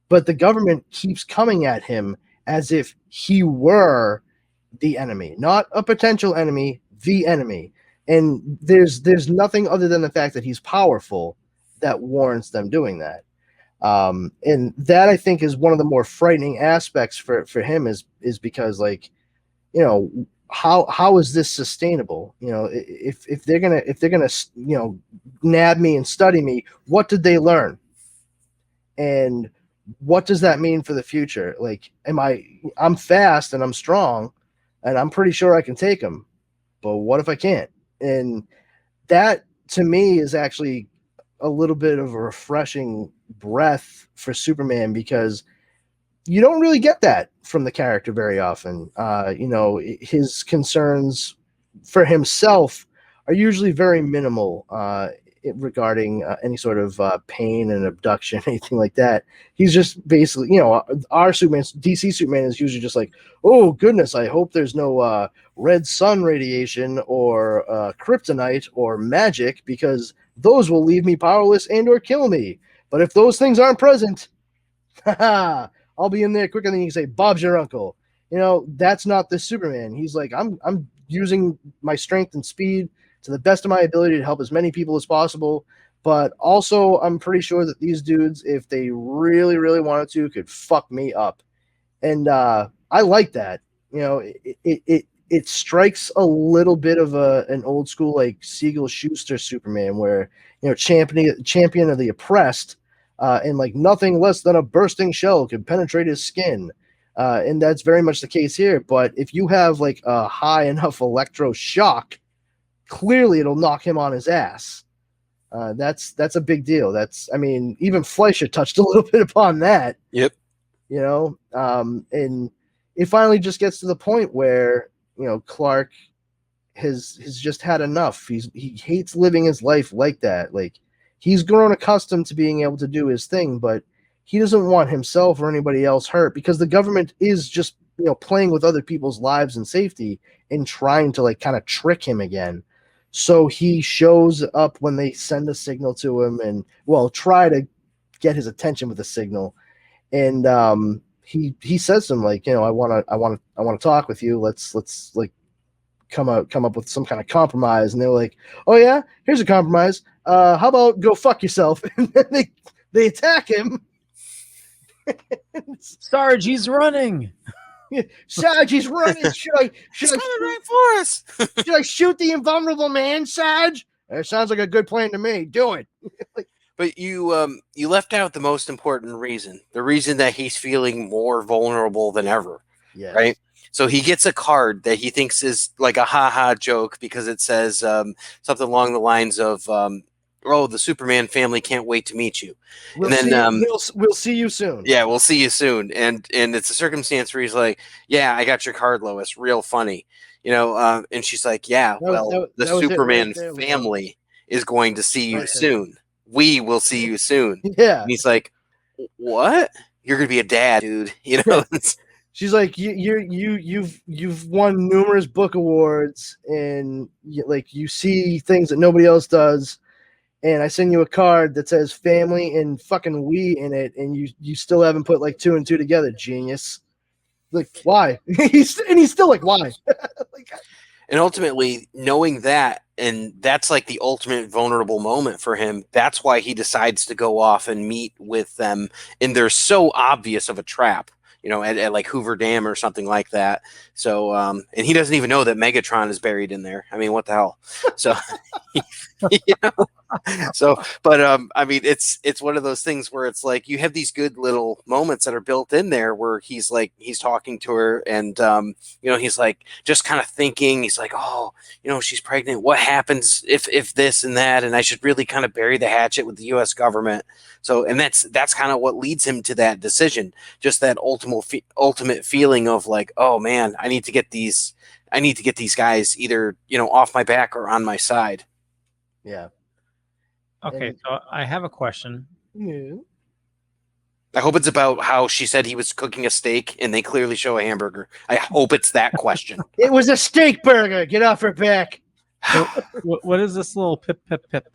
But the government keeps coming at him as if he were the enemy, not a potential enemy, the enemy. And there's nothing other than the fact that he's powerful that warrants them doing that. And that, I think, is one of the more frightening aspects for him is because, like, you know, how is this sustainable? You know, if they're gonna you know, nab me and study me, what did they learn? And what does that mean for the future? Like, I'm fast and I'm strong and I'm pretty sure I can take them, but what if I can't? And that, to me, is actually a little bit of a refreshing breath for Superman, because you don't really get that from the character very often. You know, his concerns for himself are usually very minimal regarding any sort of pain and abduction, anything like that. He's just basically, you know, our Superman, DC Superman, is usually just like, oh goodness, I hope there's no red sun radiation or kryptonite or magic, because those will leave me powerless and or kill me. But if those things aren't present, I'll be in there quicker than you can say, Bob's your uncle. You know, that's not the Superman. He's like, I'm using my strength and speed to the best of my ability to help as many people as possible. But also, I'm pretty sure that these dudes, if they really, really wanted to, could fuck me up. And I like that. You know, it strikes a little bit of an old school, like, Siegel Schuster Superman, where, you know, champion of the oppressed, and like nothing less than a bursting shell could penetrate his skin. And that's very much the case here. But if you have like a high enough electroshock, clearly it'll knock him on his ass. That's a big deal. I mean, even Fleischer touched a little bit upon that. Yep. You know, and it finally just gets to the point where, you know, Clark has just had enough. He hates living his life like that. Like, he's grown accustomed to being able to do his thing, but he doesn't want himself or anybody else hurt, because the government is just, you know, playing with other people's lives and safety and trying to, like, kind of trick him again. So he shows up when they send a signal to him and, well, try to get his attention with a signal. And he says to him, like, you know, I want to talk with you. Let's like come up with some kind of compromise. And they're like, oh yeah, here's a compromise. How about go fuck yourself? And then they attack him. Sarge, he's running. Sarge, he's running. He's coming right for us. Should I shoot the invulnerable man, Sarge? That sounds like a good plan to me. Do it. But you left out the most important reason. The reason that he's feeling more vulnerable than ever. Yes. Right? So he gets a card that he thinks is like a ha-ha joke because it says something along the lines of, "Oh, the Superman family can't wait to meet you." We'll And then see. We'll see you soon. yeah, we'll see you soon. And it's a circumstance where he's like, "Yeah, I got your card, Lois. Real funny." And she's like, "Yeah, the that was it Superman right there, family is going to see you Right there. soon. We will see you soon." Yeah. And he's like, "What? You're gonna be a dad, dude." She's like, you've won numerous book awards, and you see things that nobody else does. And I send you a card that says family and fucking we in it, and you still haven't put like 2 and 2 together, genius. Like, why? he's still like, why? And ultimately, knowing that, and that's like the ultimate vulnerable moment for him, that's why he decides to go off and meet with them. And they're so obvious of a trap, at like Hoover Dam or something like that. So, and he doesn't even know that Megatron is buried in there. I mean, what the hell? So, but I mean, it's one of those things where it's like you have these good little moments that are built in there where he's talking to her, and he's like just kind of thinking. He's like, oh, she's pregnant. What happens if this and that? And I should really kind of bury the hatchet with the U.S. government. So, and that's kind of what leads him to that decision. Just that ultimate feeling of like, oh man, I need to get these guys either off my back or on my side. Yeah. Okay, so I have a question. Yeah. I hope it's about how she said he was cooking a steak and they clearly show a hamburger. I hope it's that question. It was a steak burger. Get off her back. So, what is this little pip pip pip?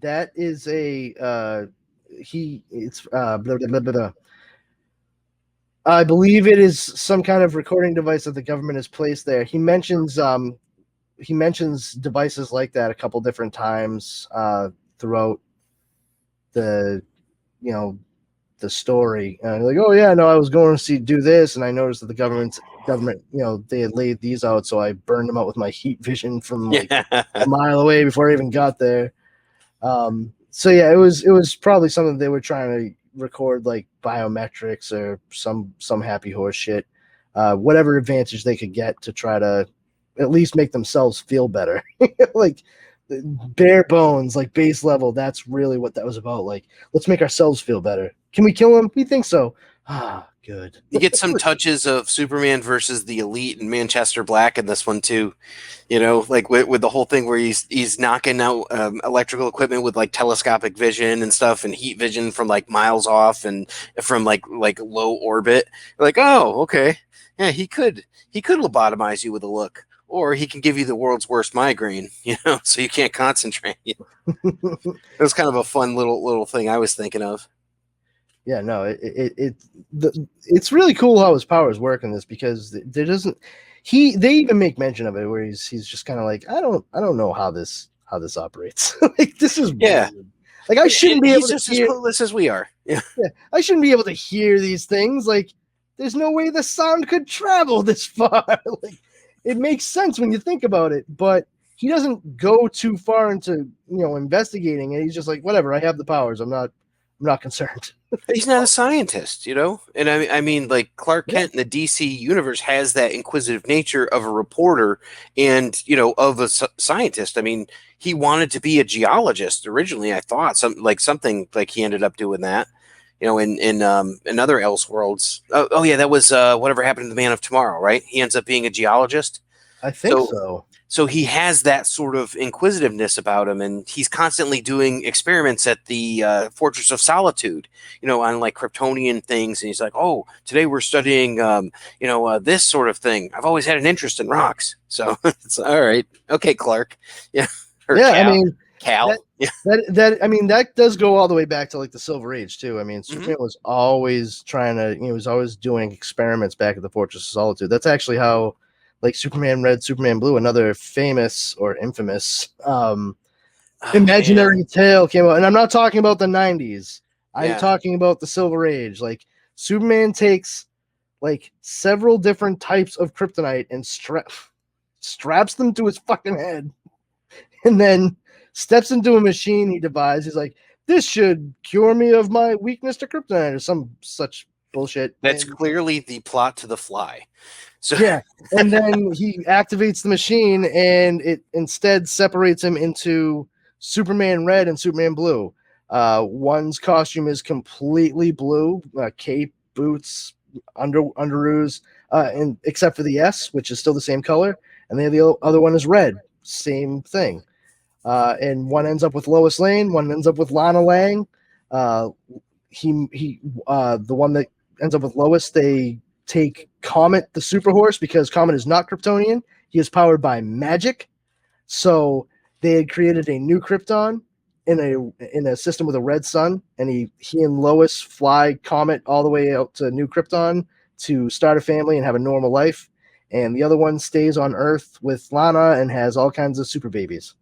That is a blah, blah, blah, blah. I believe it is some kind of recording device that the government has placed there. He mentions devices like that a couple different times throughout the story. Like, oh yeah, no, I was going to do this, and I noticed that the government, they had laid these out, so I burned them out with my heat vision from like a mile away before I even got there. So yeah, it was probably something they were trying to record, like biometrics or some happy horse shit, whatever advantage they could get to try to at least make themselves feel better. Like bare bones, like base level. That's really what that was about. Like, let's make ourselves feel better. Can we kill him? We think so. Ah, good. You get some touches of Superman versus the Elite and Manchester Black in this one too. Like with the whole thing where he's knocking out electrical equipment with like telescopic vision and stuff and heat vision from like miles off and from like low orbit. Like, oh, okay, yeah, he could lobotomize you with a look, or he can give you the world's worst migraine, so you can't concentrate. It was kind of a fun little thing I was thinking of. Yeah, no, it's really cool how his powers work in this, because there doesn't they even make mention of it where he's just kind of like, I don't know how this operates. Like, this is weird. Like, I shouldn't be able to hear as clueless as we are. Yeah, I shouldn't be able to hear these things. Like, there's no way the sound could travel this far. Like, it makes sense when you think about it, but he doesn't go too far into investigating it. He's just like, whatever, I have the powers. I'm not concerned. He's not a scientist, and I mean, like Clark Kent in the DC universe has that inquisitive nature of a reporter and of a scientist. I mean, he wanted to be a geologist originally. I thought something like he ended up doing that. In other Elseworlds. Oh yeah, that was whatever happened to the Man of Tomorrow, right? He ends up being a geologist. I think so. So he has that sort of inquisitiveness about him, and he's constantly doing experiments at the Fortress of Solitude, on like Kryptonian things. And he's like, "Oh, today we're studying, this sort of thing. I've always had an interest in rocks." So it's all right, okay, Clark. Yeah, yeah. Cal. I mean, Cal. That does go all the way back to like the Silver Age too. I mean, Superman was always trying to, he was always doing experiments back at the Fortress of Solitude. That's actually how, like, Superman Red, Superman Blue, another famous or infamous imaginary tale came out. And I'm not talking about the 90s. I'm talking about the Silver Age. Like, Superman takes like several different types of kryptonite and straps them to his fucking head, and then steps into a machine he devised. He's like, this should cure me of my weakness to kryptonite, or some such bullshit. That's And- clearly the plot to The Fly. So yeah, and then he activates the machine, and it instead separates him into Superman Red and Superman Blue. One's costume is completely blue, cape, boots, underoos, and except for the S, which is still the same color, and then the other one is red, same thing. And one ends up with Lois Lane, one ends up with Lana Lang. The one that ends up with Lois, they take Comet, the super horse, because Comet is not Kryptonian. He is powered by magic. So they had created a new Krypton in a system with a red sun, and he and Lois fly Comet all the way out to New Krypton to start a family and have a normal life. And the other one stays on Earth with Lana and has all kinds of super babies.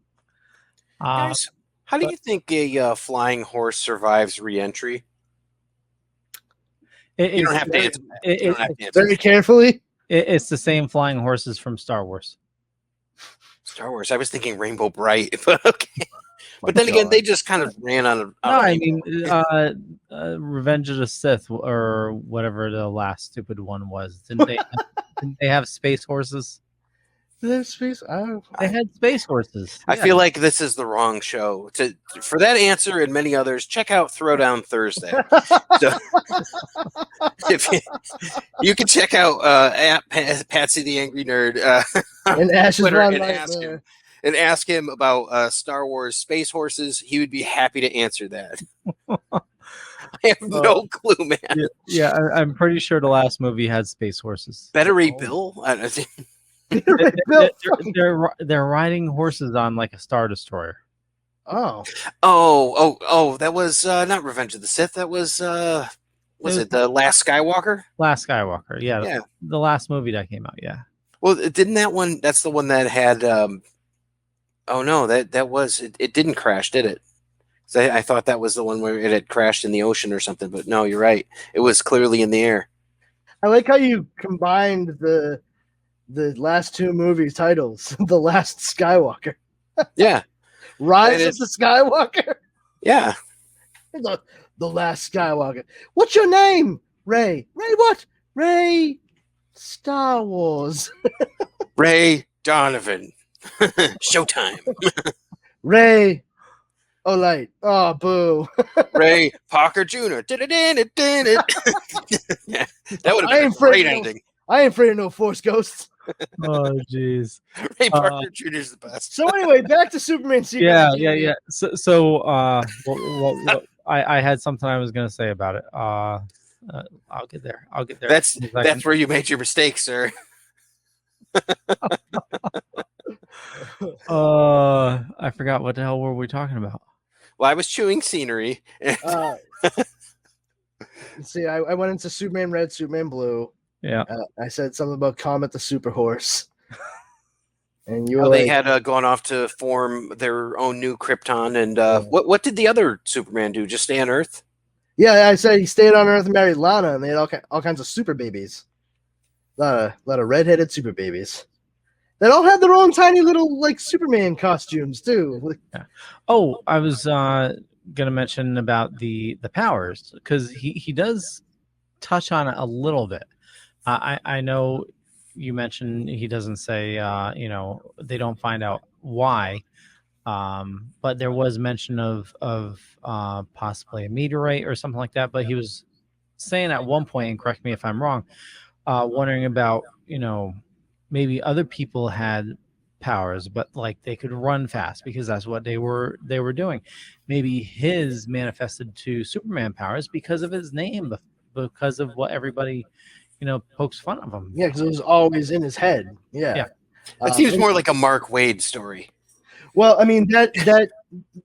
guys, how do you think a flying horse survives re-entry? You don't have to answer that. You don't have to answer Very carefully. It's the same flying horses from Star Wars. Star Wars. I was thinking Rainbow Bright, but okay. But then again, they just kind of ran on a. No, I mean, Revenge of the Sith or whatever the last stupid one was. Didn't they have space horses? They had space horses. I feel like this is the wrong show. For that answer and many others, check out Throwdown Thursday. So, if you can check out at Patsy the Angry Nerd and Ash's Twitter Ron and ask him about Star Wars space horses. He would be happy to answer that. I have no clue, man. Yeah, I'm pretty sure the last movie had space horses. Bettery Bill? I think. They're riding horses on like a Star Destroyer. Oh, that was not Revenge of the Sith. That was it the Last Skywalker? Last Skywalker, yeah. The last movie that came out, yeah. Well, didn't that one? That's the one that had. Oh no, that was it. Didn't crash, did it? So I thought that was the one where it had crashed in the ocean or something. But no, you're right. It was clearly in the air. I like how you combined the last two movies titles. The Last Skywalker. Yeah. Rise of the Skywalker. Yeah. The Last Skywalker. What's your name? Ray. Ray what? Ray Star Wars. Ray Donovan. Showtime. Ray. Oh, light. Oh, boo. Ray Parker Jr. Yeah, that would have been a great ending. I ain't afraid of no Force ghosts. Oh, jeez. Ray Parker Jr. is the best. So anyway, back to Superman Secret. Yeah. So I had something I was going to say about it. I'll get there. That's where you made your mistake, sir. I forgot what the hell were we talking about. Well, I was chewing scenery. See, I went into Superman Red, Superman Blue. Yeah. I said something about Comet the Super Horse. And you were they had gone off to form their own new Krypton. And what did the other Superman do? Just stay on Earth? Yeah, I said he stayed on Earth and married Lana, and they had all kinds of super babies. A lot of redheaded super babies. They all had their own tiny little like Superman costumes too. Yeah. Oh, I was gonna mention about the powers because he does touch on it a little bit. I know you mentioned he doesn't say they don't find out why, but there was mention of possibly a meteorite or something like that. But he was saying at one point, and correct me if I'm wrong, wondering about maybe other people had powers, but like they could run fast because that's what they were doing. Maybe his manifested to Superman powers because of his name, because of what everybody pokes fun of him. Yeah, because it was always in his head. Yeah. It seems more like a Mark Waid story. Well, I mean that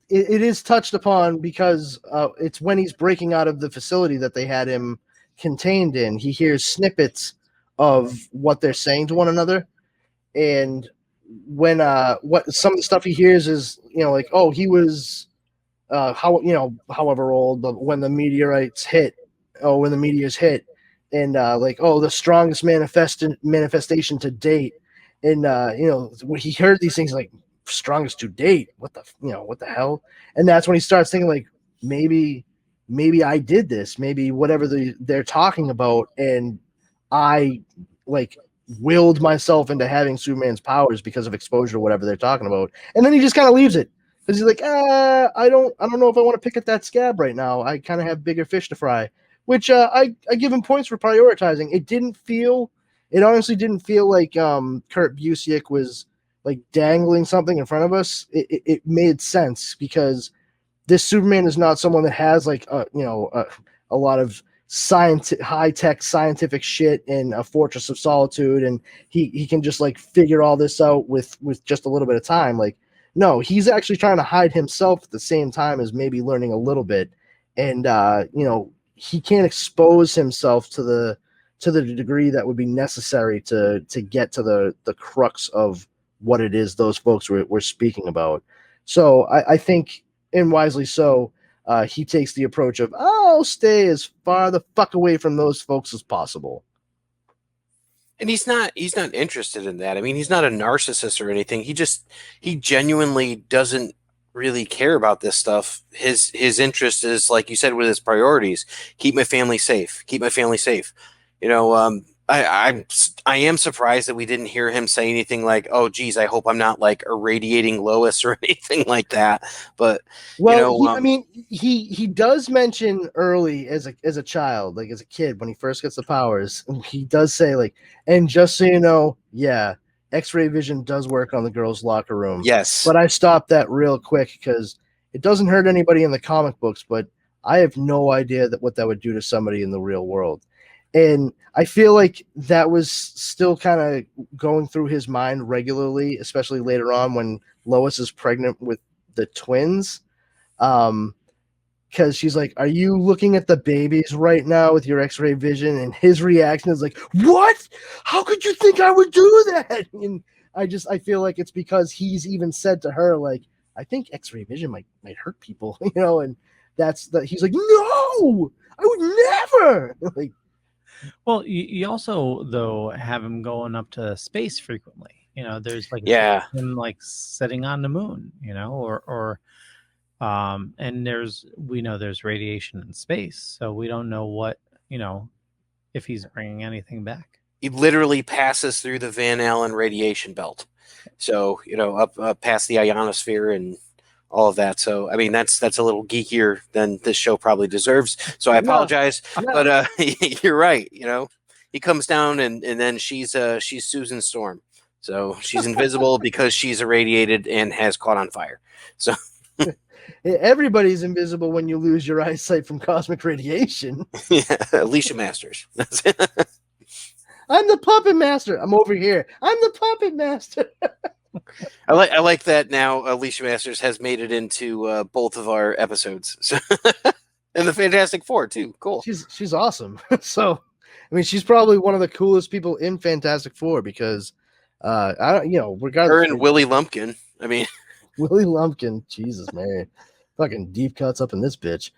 it is touched upon because it's when he's breaking out of the facility that they had him contained in. He hears snippets of what they're saying to one another, and when what some of the stuff he hears is like, oh, he was however old, but when the meteors hit, and like, oh, the strongest manifestation to date, and when he heard these things like strongest to date, what the hell, and that's when he starts thinking like maybe maybe I did this, maybe whatever they're talking about, and I like willed myself into having Superman's powers because of exposure to whatever they're talking about. And then he just kind of leaves it because he's like, I don't know if I want to pick at that scab right now. I kind of have bigger fish to fry, which I give him points for prioritizing. It honestly didn't feel like Kurt Busiek was like dangling something in front of us. It made sense because this Superman is not someone that has like a lot of high-tech scientific shit in a fortress of solitude, and he can just like figure all this out with just a little bit of time. Like, no, he's actually trying to hide himself at the same time as maybe learning a little bit, and he can't expose himself to the degree that would be necessary to get to the crux of what it is those folks were speaking about. So I think, and wisely so, he takes the approach of, I'll stay as far the fuck away from those folks as possible. And he's not interested in that. I mean, he's not a narcissist or anything. He genuinely doesn't really care about this stuff. His interest is, like you said, with his priorities. Keep my family safe. Keep my family safe. I am surprised that we didn't hear him say anything like, "Oh, geez, I hope I'm not like irradiating Lois" or anything like that. But he does mention early as a child, like as a kid when he first gets the powers, he does say like, and just so you know, yeah, X-ray vision does work on the girls' locker room. Yes, but I stopped that real quick because it doesn't hurt anybody in the comic books, but I have no idea what that would do to somebody in the real world. And I feel like that was still kind of going through his mind regularly, especially later on when Lois is pregnant with the twins. Because she's like, "Are you looking at the babies right now with your X-ray vision?" And his reaction is like, "What? How could you think I would do that?" And I feel like it's because he's even said to her, like, "I think X-ray vision might hurt people," and he's like, "No, I would never." Like, well, you also though have him going up to space frequently. There's like him like sitting on the moon, or and we know there's radiation in space, so we don't know what if he's bringing anything back. He literally passes through the Van Allen radiation belt, so up past the ionosphere and all of that. So I mean that's a little geekier than this show probably deserves. So I apologize, but you're right. He comes down and then she's Susan Storm. So she's invisible because she's irradiated and has caught on fire. So everybody's invisible when you lose your eyesight from cosmic radiation. Yeah, Alicia Masters. I'm the puppet master. I'm over here. I'm the puppet master. I like that now. Alicia Masters has made it into both of our episodes, so and the Fantastic Four too. Cool. She's awesome. So, I mean, she's probably one of the coolest people in Fantastic Four because I don't, regardless. Her and Willie Lumpkin. I mean, Willie Lumpkin. Jesus, man, fucking deep cuts up in this bitch.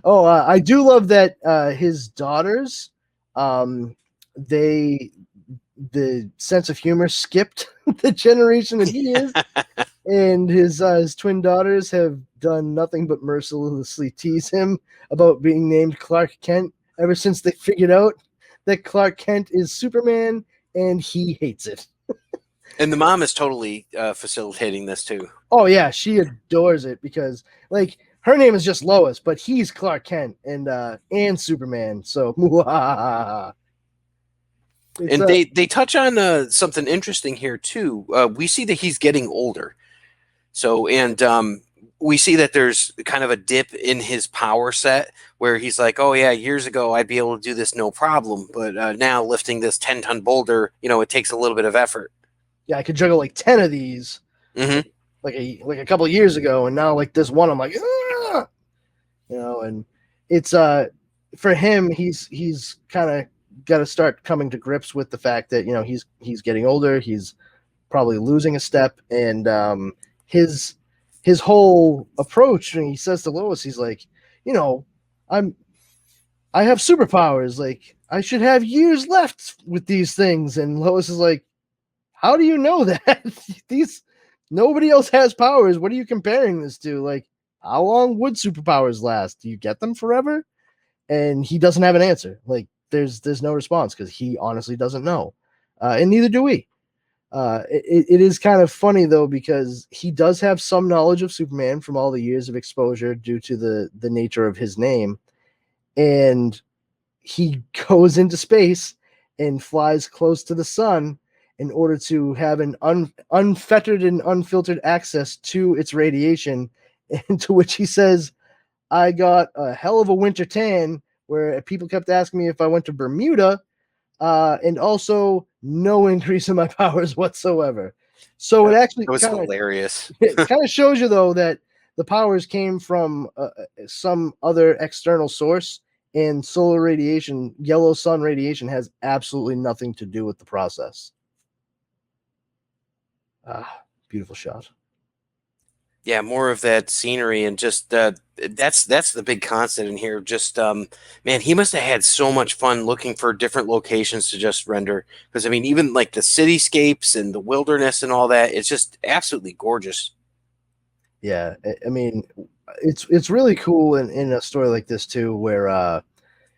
I do love that his daughters, the sense of humor skipped the generation that he is, and his twin daughters have done nothing but mercilessly tease him about being named Clark Kent ever since they figured out that Clark Kent is Superman, and he hates it. And the mom is totally facilitating this too. Oh yeah, she adores it because like her name is just Lois, but he's Clark Kent and Superman. So and they touch on something interesting here too. We see that he's getting older. So, and we see that there's kind of a dip in his power set where he's like, "Oh yeah, years ago I'd be able to do this no problem, but now lifting this 10-ton boulder, it takes a little bit of effort." Yeah, I could juggle like 10 of these, like a couple of years ago, and now like this one, I'm like, ah! And it's for him, he's kind of got to start coming to grips with the fact that he's getting older, he's probably losing a step, and his whole approach when he says to Lois, he's like, I have superpowers, like I should have years left with these things, and Lois is like, how do you know that? Nobody else has powers. What are you comparing this to? Like, how long would superpowers last? Do you get them forever? And he doesn't have an answer. Like there's no response because he honestly doesn't know, and neither do we. It is kind of funny though because he does have some knowledge of Superman from all the years of exposure due to the nature of his name, and he goes into space and flies close to the sun in order to have an unfettered and unfiltered access to its radiation, and to which he says, I got a hell of a winter tan where people kept asking me if I went to Bermuda, and also no increase in my powers whatsoever. So it actually That was hilarious. It kind of shows you, though, that the powers came from some other external source, and solar radiation, yellow sun radiation, has absolutely nothing to do with the process. Beautiful shot. Yeah, more of that scenery and just that's the big constant in here. Just man, he must have had so much fun looking for different locations to just render. Because I mean, even like the cityscapes and the wilderness and all that, it's just absolutely gorgeous. Yeah, I mean, it's really cool in a story like this too, where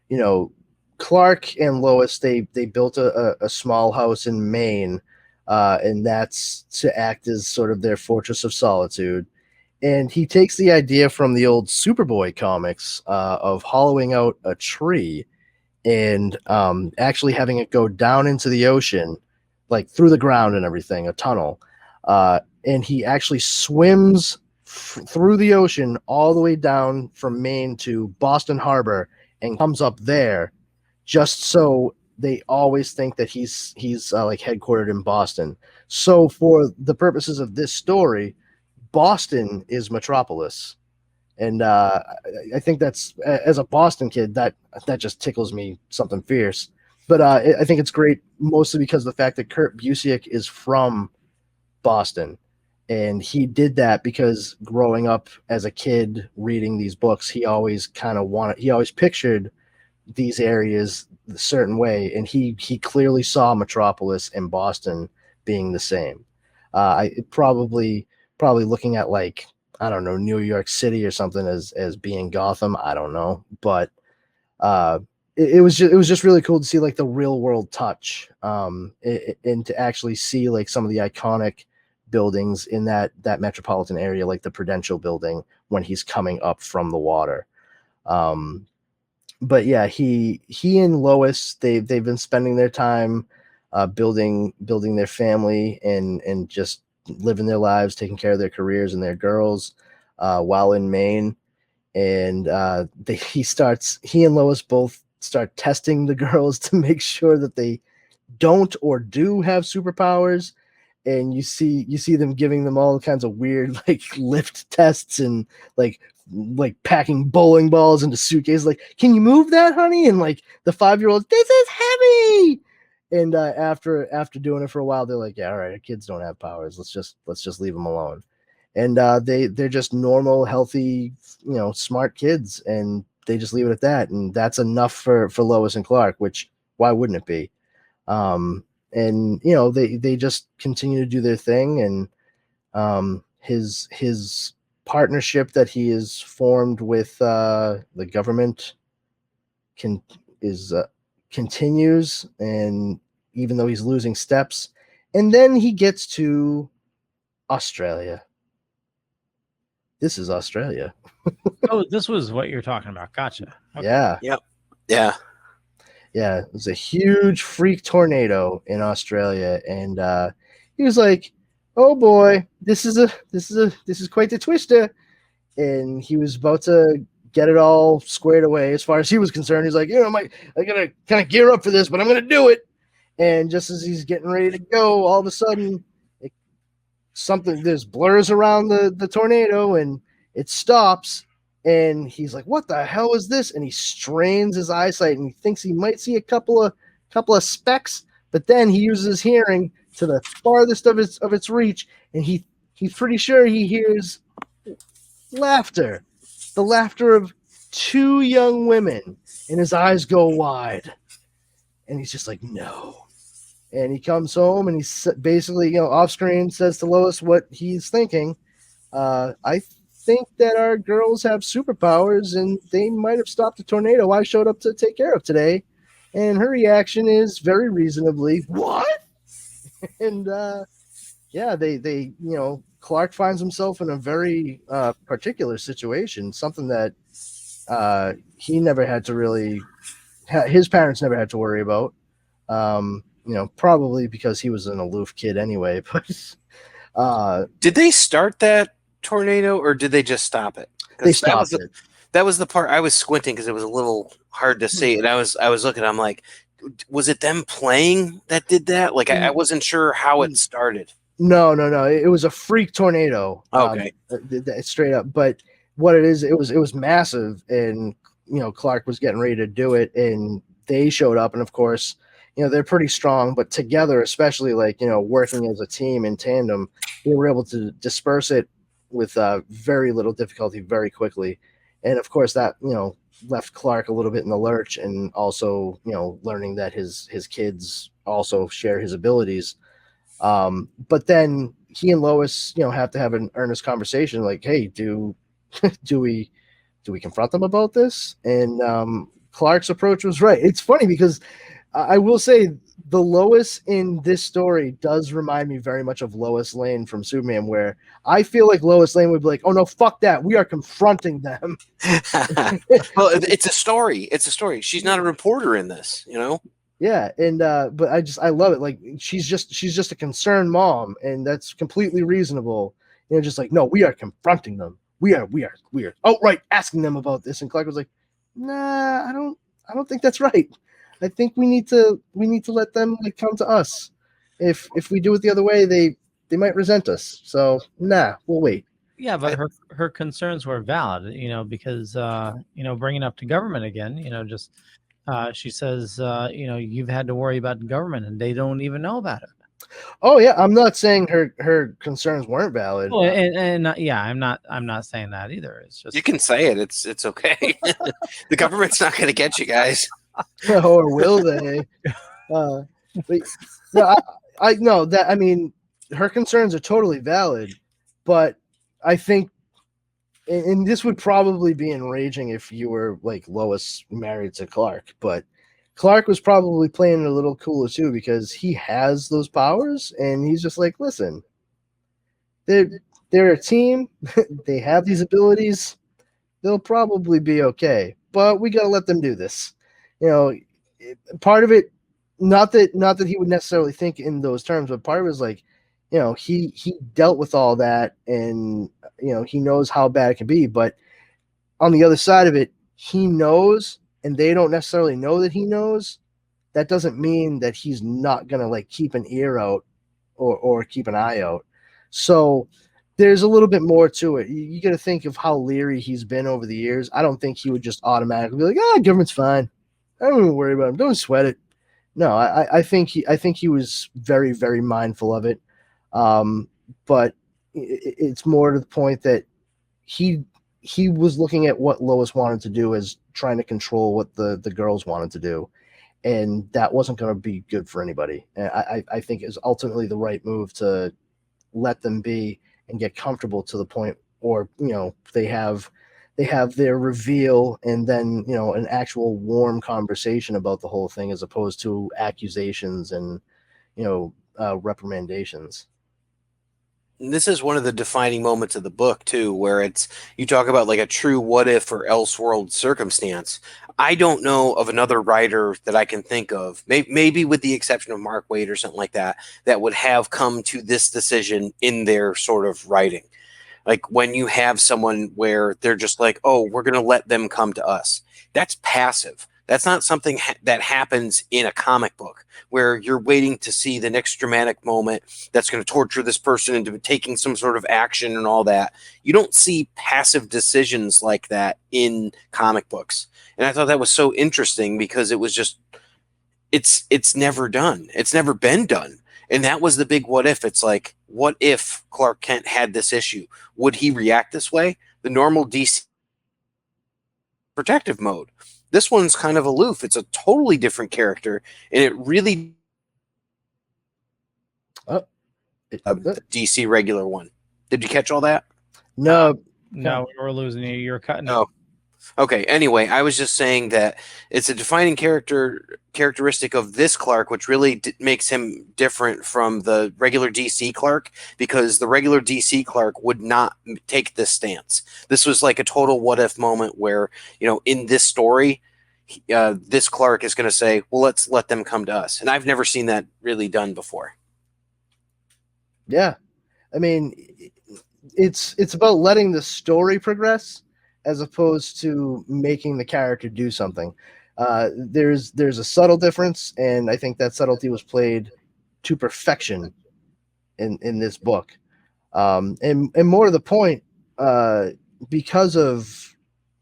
you know, Clark and Lois they built a small house in Maine, and that's to act as sort of their fortress of solitude. And he takes the idea from the old Superboy comics of hollowing out a tree and actually having it go down into the ocean, like through the ground and everything, a tunnel. And he actually swims through the ocean all the way down from Maine to Boston Harbor and comes up there, just so they always think that he's like headquartered in Boston. So for the purposes of this story, Boston is Metropolis, and I think that's, as a Boston kid, that just tickles me something fierce. But I think it's great mostly because of the fact that Kurt Busiek is from Boston, and he did that because growing up as a kid reading these books, he always pictured these areas a certain way, and he clearly saw Metropolis and Boston being the same. I probably looking at, like, I don't know, New York City or something as being Gotham. I don't know, but it was just really cool to see like the real world touch, and to actually see like some of the iconic buildings in that metropolitan area, like the Prudential building when he's coming up from the water. But yeah, he and Lois, they've been spending their time building their family and just living their lives, taking care of their careers and their girls while in Maine. And he and Lois both start testing the girls to make sure that they don't or do have superpowers. And you see them giving them all kinds of weird like lift tests and like packing bowling balls into suitcases. Like, can you move that, honey? And like the 5-year-old, this is heavy. And after doing it for a while, they're like, yeah, all right, our kids don't have powers. Let's just leave them alone. And they're just normal, healthy, smart kids, and they just leave it at that. And that's enough for Lois and Clark, which why wouldn't it be? And they just continue to do their thing. And his partnership that he has formed with the government continues, and even though he's losing steps, and then he gets to Australia. This is Australia. Oh, this was what you're talking about. Gotcha. Okay. Yeah. Yep. Yeah. Yeah. It was a huge freak tornado in Australia, and he was like, "Oh boy, this is quite the twister," and he was about to get it all squared away as far as he was concerned. He's like, I gotta kind of gear up for this, but I'm gonna do it. And just as he's getting ready to go, all of a sudden, there's blurs around the tornado, and it stops. And he's like, "What the hell is this?" And he strains his eyesight, and he thinks he might see a couple of specks, but then he uses his hearing to the farthest of its reach, and he's pretty sure he hears laughter. The laughter of 2 young women, and his eyes go wide, and he's just like, no. And he comes home, and he basically, off screen says to Lois what he's thinking. I think that our girls have superpowers and they might have stopped the tornado I showed up to take care of today. And her reaction is very reasonably, what? And yeah, they Clark finds himself in a very particular situation, something that he never had to really, his parents never had to worry about. Probably because he was an aloof kid anyway. But did they start that tornado or did they just stop it? They stopped it. That was the part I was squinting because it was a little hard to see, and I was looking. I'm like, was it them playing that did that? Like I wasn't sure how it started. No. It was a freak tornado. Okay, straight up. But what it is, it was massive, and Clark was getting ready to do it, and they showed up, and of course, they're pretty strong, but together, especially working as a team in tandem, they were able to disperse it with very little difficulty very quickly. And of course that, left Clark a little bit in the lurch, and also, learning that his kids also share his abilities. But then he and Lois, have to have an earnest conversation like, hey, do we confront them about this? And Clark's approach was right. It's funny because I will say the Lois in this story does remind me very much of Lois Lane from Superman, where I feel like Lois Lane would be like, oh no, fuck that. We are confronting them. Well, it's a story. It's a story. She's not a reporter in this, Yeah. And, but I love it. Like she's just a concerned mom, and that's completely reasonable. Just like, no, we are confronting them. We are outright asking them about this. And Clark was like, nah, I don't think that's right. I think we need to let them come to us. If we do it the other way, they might resent us. So nah, we'll wait. Yeah, but her concerns were valid, because bringing up to government again, just she says, you've had to worry about the government and they don't even know about it. Oh yeah, I'm not saying her concerns weren't valid. Well, and yeah, I'm not saying that either. It's just, you can say it. It's okay. The government's not going to get you guys. Or will they? But no, I know that. I mean, her concerns are totally valid, but I think, and this would probably be enraging if you were like Lois married to Clark, but Clark was probably playing it a little cooler too, because he has those powers, and he's just like, listen, they're a team. They have these abilities. They'll probably be okay, but we got to let them do this. Part of it, not that he would necessarily think in those terms, but part of it is like, he dealt with all that, and he knows how bad it can be. But on the other side of it, he knows, and they don't necessarily know that he knows. That doesn't mean that he's not gonna keep an ear out or keep an eye out. So there's a little bit more to it. You got to think of how leery he's been over the years. I don't think he would just automatically be like, government's fine. I don't even worry about him. Don't sweat it. No, I think he was very, very mindful of it. But it's more to the point that he was looking at what Lois wanted to do as trying to control what the girls wanted to do. And that wasn't going to be good for anybody. And I think it's ultimately the right move to let them be and get comfortable to the point, or, they have their reveal, and then, an actual warm conversation about the whole thing, as opposed to accusations and, reprimandations. And this is one of the defining moments of the book too, where you talk about like a true what if or else world circumstance. I don't know of another writer that I can think of, maybe with the exception of Mark Waid or something like that, that would have come to this decision in their sort of writing. Like when you have someone where they're just like, oh, we're going to let them come to us. That's passive. That's not something that happens in a comic book where you're waiting to see the next dramatic moment that's going to torture this person into taking some sort of action and all that. You don't see passive decisions like that in comic books. And I thought that was so interesting because it was just, it's never done. It's never been done. And that was the big what if. It's like, what if Clark Kent had this issue? Would he react this way? The normal DC protective mode. This one's kind of aloof. It's a totally different character, and it really the DC regular one. Did you catch all that? No, No, we're losing you. You're cutting Oh. out. Okay. Anyway, I was just saying that it's a defining characteristic of this Clark, which really makes him different from the regular DC Clark, because the regular DC Clark would not take this stance. This was like a total what if moment where, in this story, this Clark is going to say, well, let's let them come to us. And I've never seen that really done before. Yeah. I mean, it's about letting the story progress as opposed to making the character do something. There's a subtle difference, and I think that subtlety was played to perfection in this book. And more to the point, because of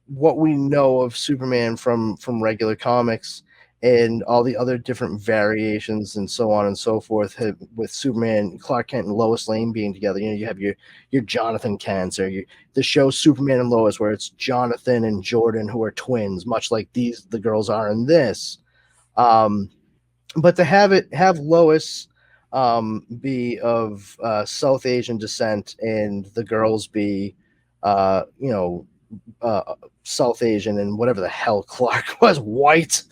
what we know of Superman from regular comics and all the other different variations and so on and so forth, with Superman, Clark Kent, and Lois Lane being together. You have your Jonathan Kents, or the show Superman and Lois, where it's Jonathan and Jordan who are twins, much like the girls are in this. But to have Lois be of South Asian descent and the girls be South Asian, and whatever the hell Clark was, white.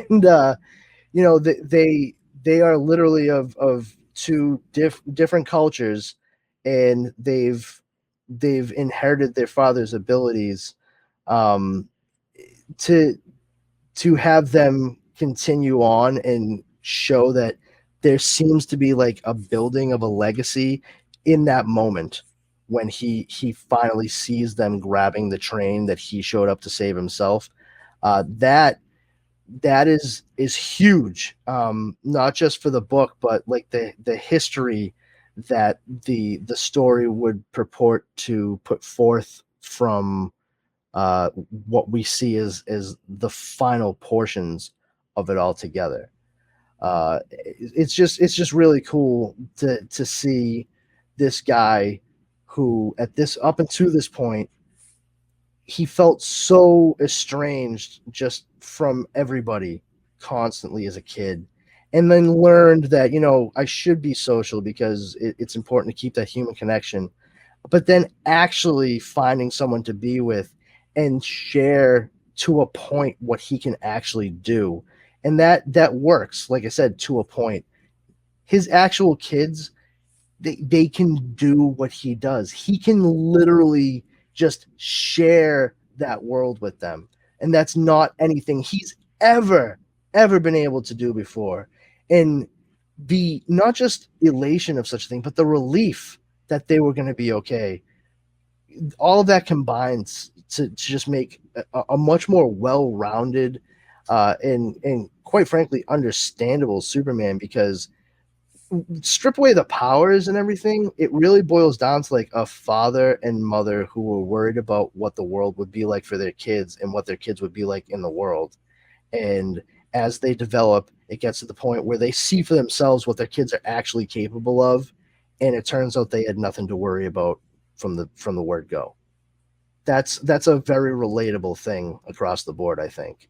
And they are literally of two different cultures, and they've inherited their father's abilities. To have them continue on and show that there seems to be like a building of a legacy in that moment when he finally sees them grabbing the train that he showed up to save himself. That is huge, not just for the book, but like the history that the story would purport to put forth from what we see as the final portions of it all together. It's just really cool to see this guy who up until this point, he felt so estranged just from everybody constantly as a kid, and then learned that, I should be social because it's important to keep that human connection, but then actually finding someone to be with and share to a point what he can actually do. And that works, like I said, to a point. His actual kids, they can do what he does. He can literally just share that world with them. And that's not anything he's ever been able to do before. And the not just elation of such a thing, but the relief that they were going to be okay. All of that combines to just make a much more well-rounded and quite frankly understandable Superman, because strip away the powers and everything, it really boils down to like a father and mother who were worried about what the world would be like for their kids and what their kids would be like in the world. And as they develop, it gets to the point where they see for themselves what their kids are actually capable of, and it turns out they had nothing to worry about from the word go. That's a very relatable thing across the board, I think.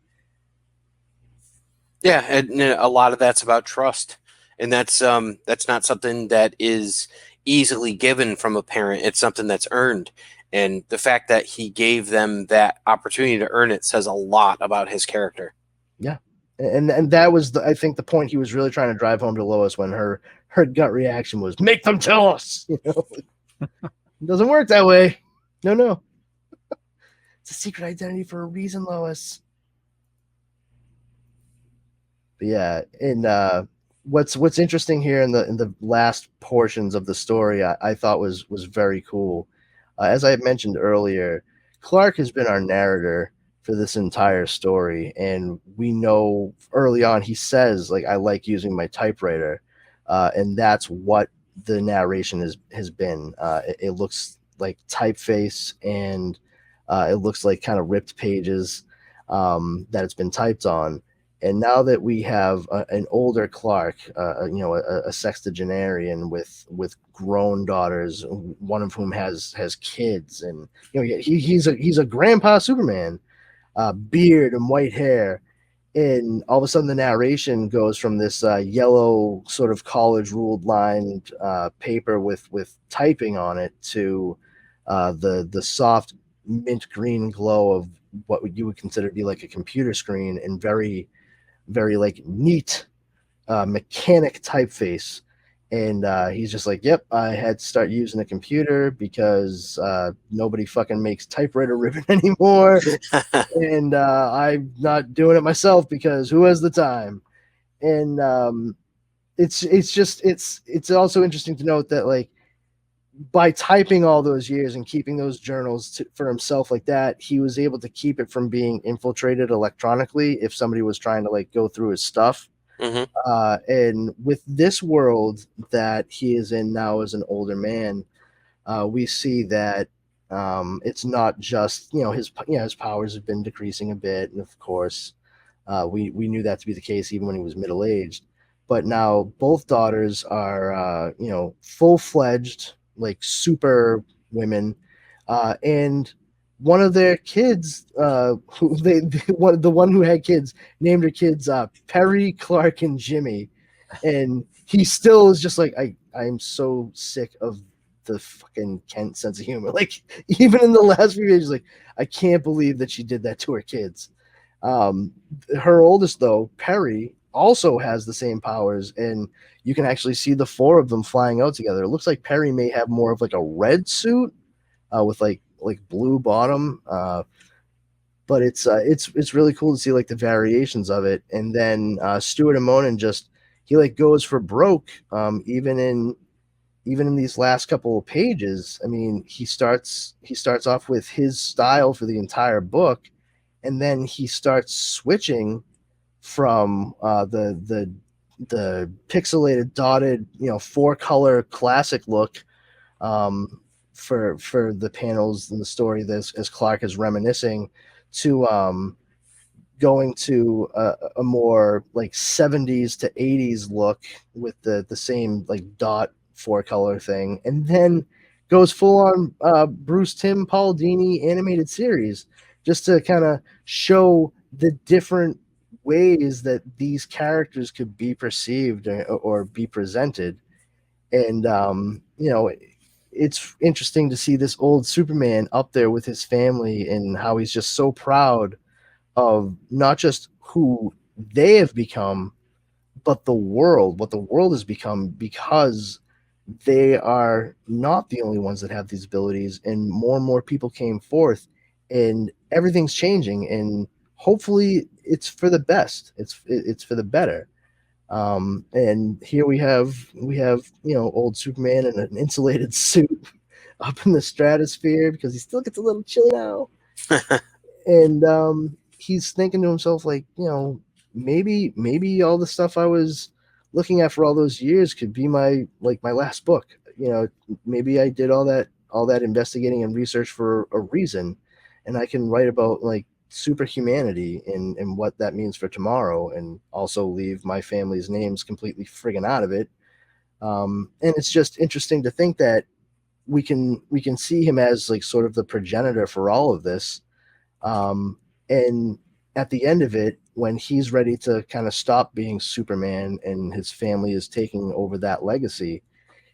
Yeah, and a lot of that's about trust. And that's not something that is easily given from a parent. It's something that's earned. And the fact that he gave them that opportunity to earn it says a lot about his character. Yeah. And that was, I think, the point he was really trying to drive home to Lois when her gut reaction was, make them tell us. It doesn't work that way. No. It's a secret identity for a reason, Lois. But yeah, and what's interesting here in the last portions of the story, I thought was very cool. As I had mentioned earlier, Clark has been our narrator for this entire story, and we know early on he says, like, I like using my typewriter, and that's what the narration has been. It looks like typeface, and it looks like kind of ripped pages that it's been typed on. And now that we have an older Clark, a sexagenarian with grown daughters, one of whom has kids, and he's a grandpa Superman, beard and white hair, and all of a sudden the narration goes from this yellow sort of college ruled lined paper with typing on it to the soft mint green glow of what you would consider to be like a computer screen, and very very like neat mechanic typeface. And he's just like, yep, I had to start using a computer because nobody fucking makes typewriter ribbon anymore. And I'm not doing it myself because who has the time? And it's also interesting to note that, like, by typing all those years and keeping those journals for himself like that, he was able to keep it from being infiltrated electronically if somebody was trying to like go through his stuff. Mm-hmm. And with this world that he is in now as an older man, we see that it's not just, his powers have been decreasing a bit, and of course, we knew that to be the case even when he was middle aged. But now both daughters are full fledged, like super women, and one of their kids, who the one who had kids, named her kids Perry, Clark, and Jimmy, and he still is just like, I'm so sick of the fucking Kent sense of humor. Like, even in the last few pages, like, I can't believe that she did that to her kids. Her oldest, though, Perry, also has the same powers, and you can actually see the four of them flying out together. It looks like Perry may have more of like a red suit with like blue bottom, but it's really cool to see like the variations of it. And then Stuart Immonen he like goes for broke, even in these last couple of pages. I mean, he starts off with his style for the entire book, and then he starts switching from the pixelated dotted, four color classic look, for the panels in the story, this as Clark is reminiscing, to going to a more like 70s to 80s look with the same like dot four color thing, and then goes full on Bruce Timm Paul Dini animated series, just to kind of show the different ways that these characters could be perceived or be presented. And it's interesting to see this old Superman up there with his family, and how he's just so proud of not just who they have become, but what the world has become, because they are not the only ones that have these abilities, and more people came forth, and everything's changing, and hopefully it's for the best. It's for the better. And here we have old Superman in an insulated suit up in the stratosphere, because he still gets a little chilly now. And he's thinking to himself, like, maybe all the stuff I was looking at for all those years could be my last book. Maybe I did all that investigating and research for a reason, and I can write about like superhumanity and what that means for tomorrow, and also leave my family's names completely friggin' out of it. And it's just interesting to think that we can see him as like sort of the progenitor for all of this. And at the end of it, when he's ready to kind of stop being Superman and his family is taking over that legacy,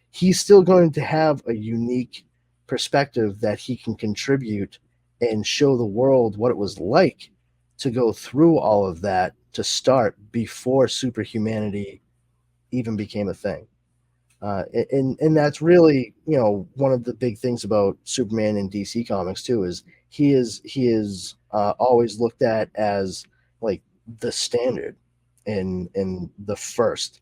he's still going to have a unique perspective that he can contribute and show the world what it was like to go through all of that to start before superhumanity even became a thing. And that's really, one of the big things about Superman in DC Comics too, is he is always looked at as like the standard and the first,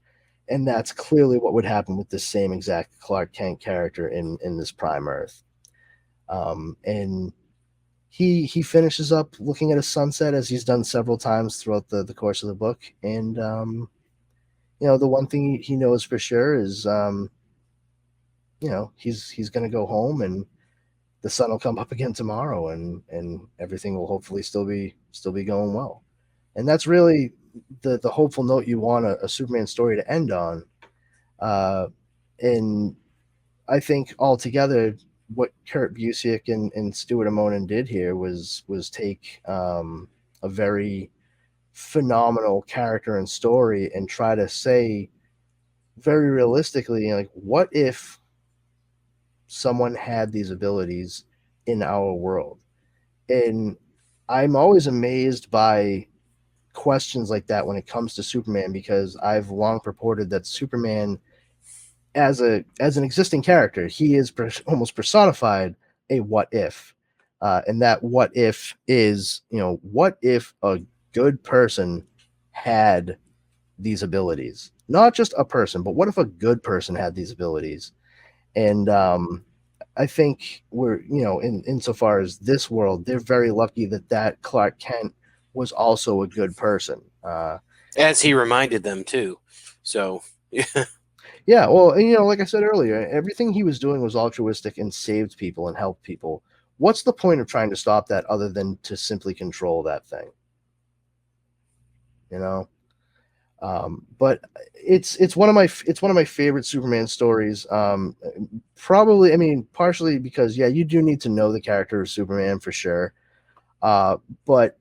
and that's clearly what would happen with the same exact Clark Kent character in this Prime Earth. And he finishes up looking at a sunset, as he's done several times throughout the course of the book, and the one thing he knows for sure is he's going to go home, and the sun will come up again tomorrow, and everything will hopefully still be going well. And that's really the hopeful note you want a Superman story to end on. And I think altogether, what Kurt Busiek and Stuart Immonen did here was take a very phenomenal character and story, and try to say very realistically, like, what if someone had these abilities in our world. And I'm always amazed by questions like that when it comes to Superman, because I've long purported that Superman, as an existing character, he is almost personified a what if, and that what if is, what if a good person had these abilities? Not just a person, but what if a good person had these abilities? And I think we're, insofar as this world, they're very lucky that Clark Kent was also a good person. As he reminded them too. So yeah. Yeah, well, and, like I said earlier, everything he was doing was altruistic and saved people and helped people. What's the point of trying to stop that other than to simply control that thing? But it's one of my favorite Superman stories. Probably, I mean, partially because you do need to know the character of Superman for sure. But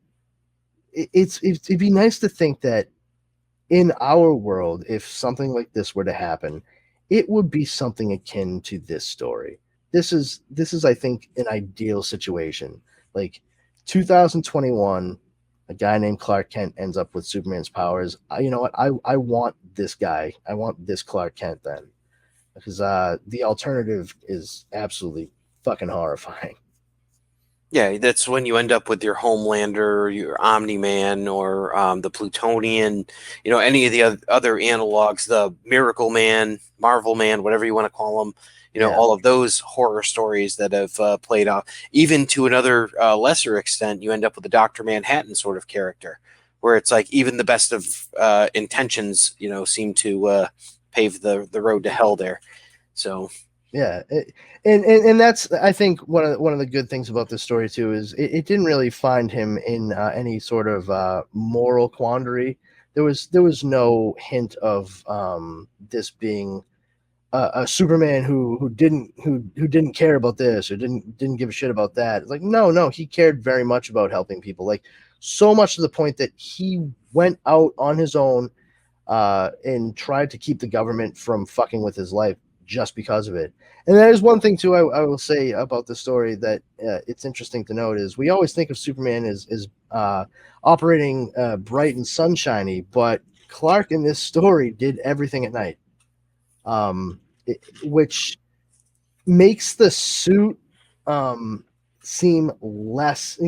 it'd be nice to think that in our world, if something like this were to happen, it would be something akin to this story. This is, I think, an ideal situation. Like 2021, a guy named Clark Kent ends up with Superman's powers. You know what? I want this guy. I want this Clark Kent then, because the alternative is absolutely fucking horrifying. Yeah, that's when you end up with your Homelander, your Omni-Man, or the Plutonian, any of the other analogs, the Miracle Man, Marvel Man, whatever you want to call them, all of those horror stories that have played out. Even to another lesser extent, you end up with the Dr. Manhattan sort of character, where it's like even the best of intentions, seem to pave the road to hell there. So... Yeah, and that's, I think, one of the good things about this story too is it didn't really find him in any sort of moral quandary. There was no hint of this being a Superman who didn't care about this or didn't give a shit about that. It's like no, he cared very much about helping people, like so much to the point that he went out on his own and tried to keep the government from fucking with his life just because of it. And that is one thing too I will say about the story that it's interesting to note is we always think of Superman as operating bright and sunshiny, but Clark in this story did everything at night, which makes the suit seem less,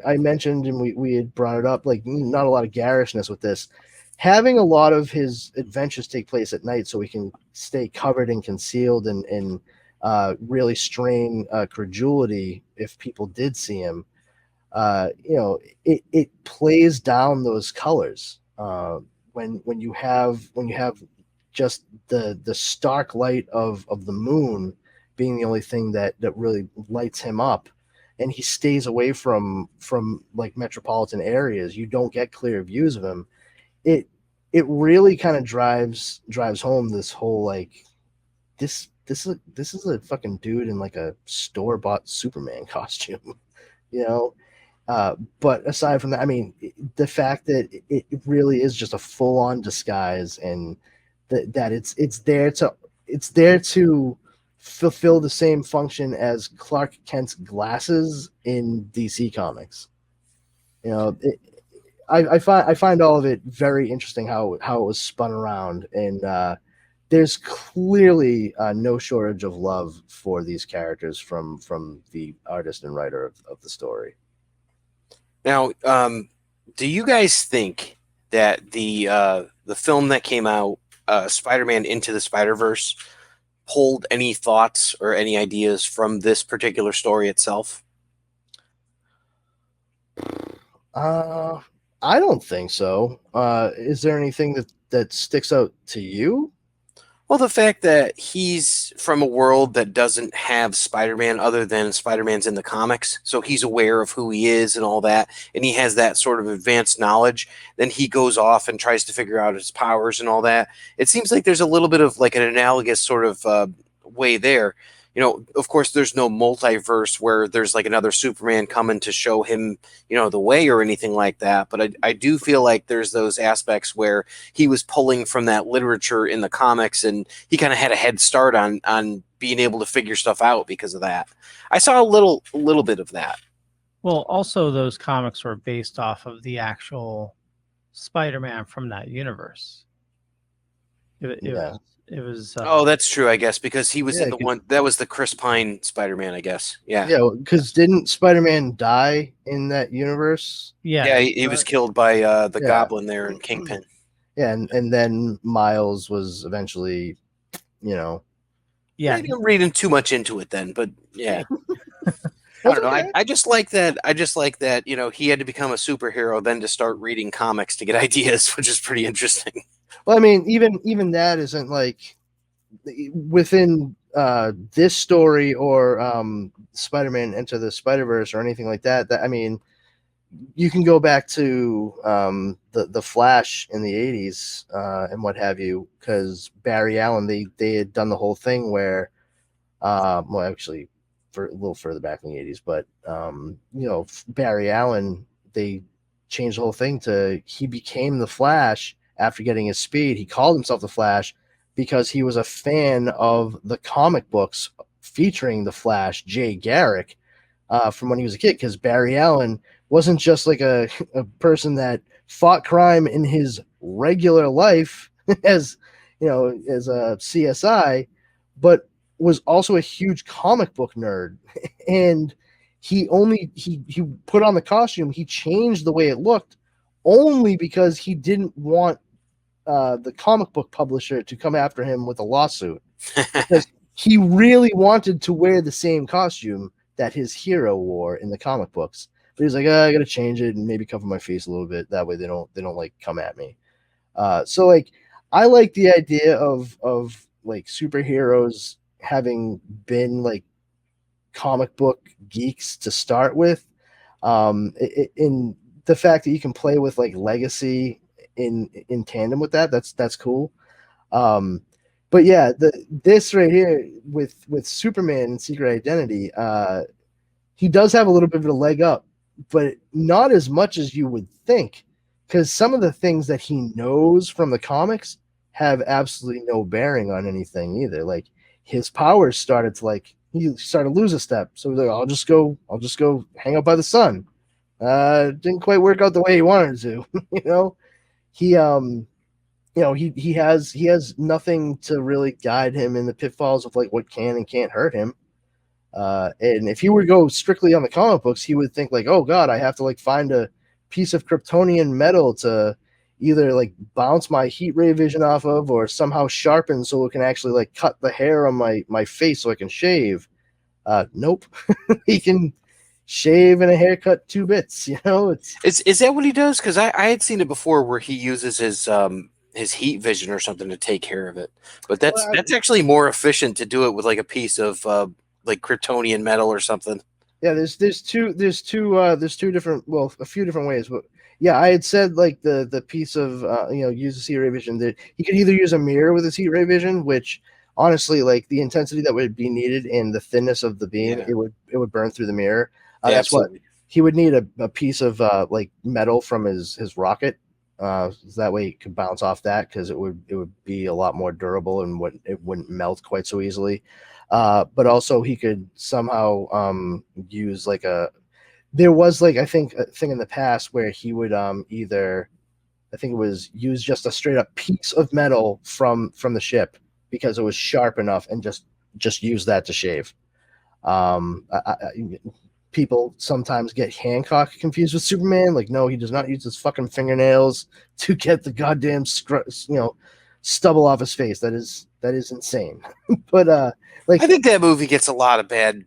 I mentioned, and we had brought it up, like not a lot of garishness with this. Having a lot of his adventures take place at night so he can stay covered and concealed and really strain credulity if people did see him, it plays down those colors when you have just the stark light of the moon being the only thing that really lights him up, and he stays away from like metropolitan areas. You don't get clear views of him. It really kind of drives home this whole like this is a fucking dude in like a store-bought Superman costume, but aside from that, I mean, the fact that it really is just a full-on disguise, and that it's there to fulfill the same function as Clark Kent's glasses in DC Comics. I find all of it very interesting how it was spun around, and there's clearly no shortage of love for these characters from the artist and writer of the story. Now, do you guys think that the film that came out, Spider-Man Into the Spider-Verse, pulled any thoughts or any ideas from this particular story itself? I don't think so. Is there anything that sticks out to you? Well, the fact that he's from a world that doesn't have Spider-Man other than Spider-Man's in the comics, so he's aware of who he is and all that, and he has that sort of advanced knowledge, then he goes off and tries to figure out his powers and all that. It seems like there's a little bit of like an analogous sort of way there. Of course, there's no multiverse where there's like another Superman coming to show him, the way or anything like that. But I do feel like there's those aspects where he was pulling from that literature in the comics, and he kind of had a head start on being able to figure stuff out because of that. I saw a little bit of that. Well, also those comics were based off of the actual Spider-Man from that universe. It was. Oh, that's true, I guess, because he was Yeah, in the one that was the Chris Pine Spider-Man, I guess. Yeah. Yeah, because didn't Spider-Man die in that universe? Yeah, he was killed by the Goblin there and Kingpin. Yeah, and then Miles was eventually, you know. Yeah. Maybe I'm reading too much into it then, but yeah. I don't know. Okay. I just like that. I just like that, you know, he had to become a superhero then to start reading comics to get ideas, which is pretty interesting. Well, I mean, even that isn't like within this story or Spider-Man Enter the Spider-Verse or anything like that. That I mean, you can go back to the Flash in the 80s and what have you, because Barry Allen, they had done the whole thing where well, actually for a little further back in the 80s, but you know, Barry Allen, they changed the whole thing to he became the Flash after getting his speed. He called himself the Flash because he was a fan of the comic books featuring the Flash, Jay Garrick, from when he was a kid, because Barry Allen wasn't just like a person that fought crime in his regular life as, you know, as a CSI, but was also a huge comic book nerd. And he put on the costume, he changed the way it looked only because he didn't want the comic book publisher to come after him with a lawsuit, because he really wanted to wear the same costume that his hero wore in the comic books. But he's like, I gotta change it and maybe cover my face a little bit. That way they don't like come at me. So like I like the idea of like superheroes having been like comic book geeks to start with. In the fact that you can play with like legacy in tandem with that, that's cool. But yeah, this right here with Superman and Secret Identity, he does have a little bit of a leg up, but not as much as you would think, because some of the things that he knows from the comics have absolutely no bearing on anything either. Like his powers started to he started to lose a step, so he's like, I'll just go hang out by the sun. Didn't quite work out the way he wanted to. You know, he he has nothing to really guide him in the pitfalls of like what can and can't hurt him. And if he were to go strictly on the comic books, he would think like, oh God, I have to like find a piece of Kryptonian metal to either like bounce my heat ray vision off of or somehow sharpen so it can actually like cut the hair on my face so I can shave. Nope. He can shave and a haircut 2 bits, you know. Is that what he does? Because I had seen it before where he uses his heat vision or something to take care of it. But that's actually more efficient to do it with like a piece of like Kryptonian metal or something. Yeah, there's two different, well, a few different ways, but yeah, I had said like the piece of use the heat ray vision, that he could either use a mirror with his heat ray vision, which honestly, like the intensity that would be needed and the thinness of the beam, it would burn through the mirror. That's absolutely. What he would need a piece of like metal from his rocket, so that way it could bounce off that, because it would be a lot more durable and it wouldn't melt quite so easily. But also he could somehow use like there was like, I think, a thing in the past where he would either, I think it was, use just a straight up piece of metal from the ship because it was sharp enough, and just use that to shave. People sometimes get Hancock confused with Superman. Like, no, he does not use his fucking fingernails to get the goddamn stubble off his face. That is insane. But like, I think that movie gets a lot of bad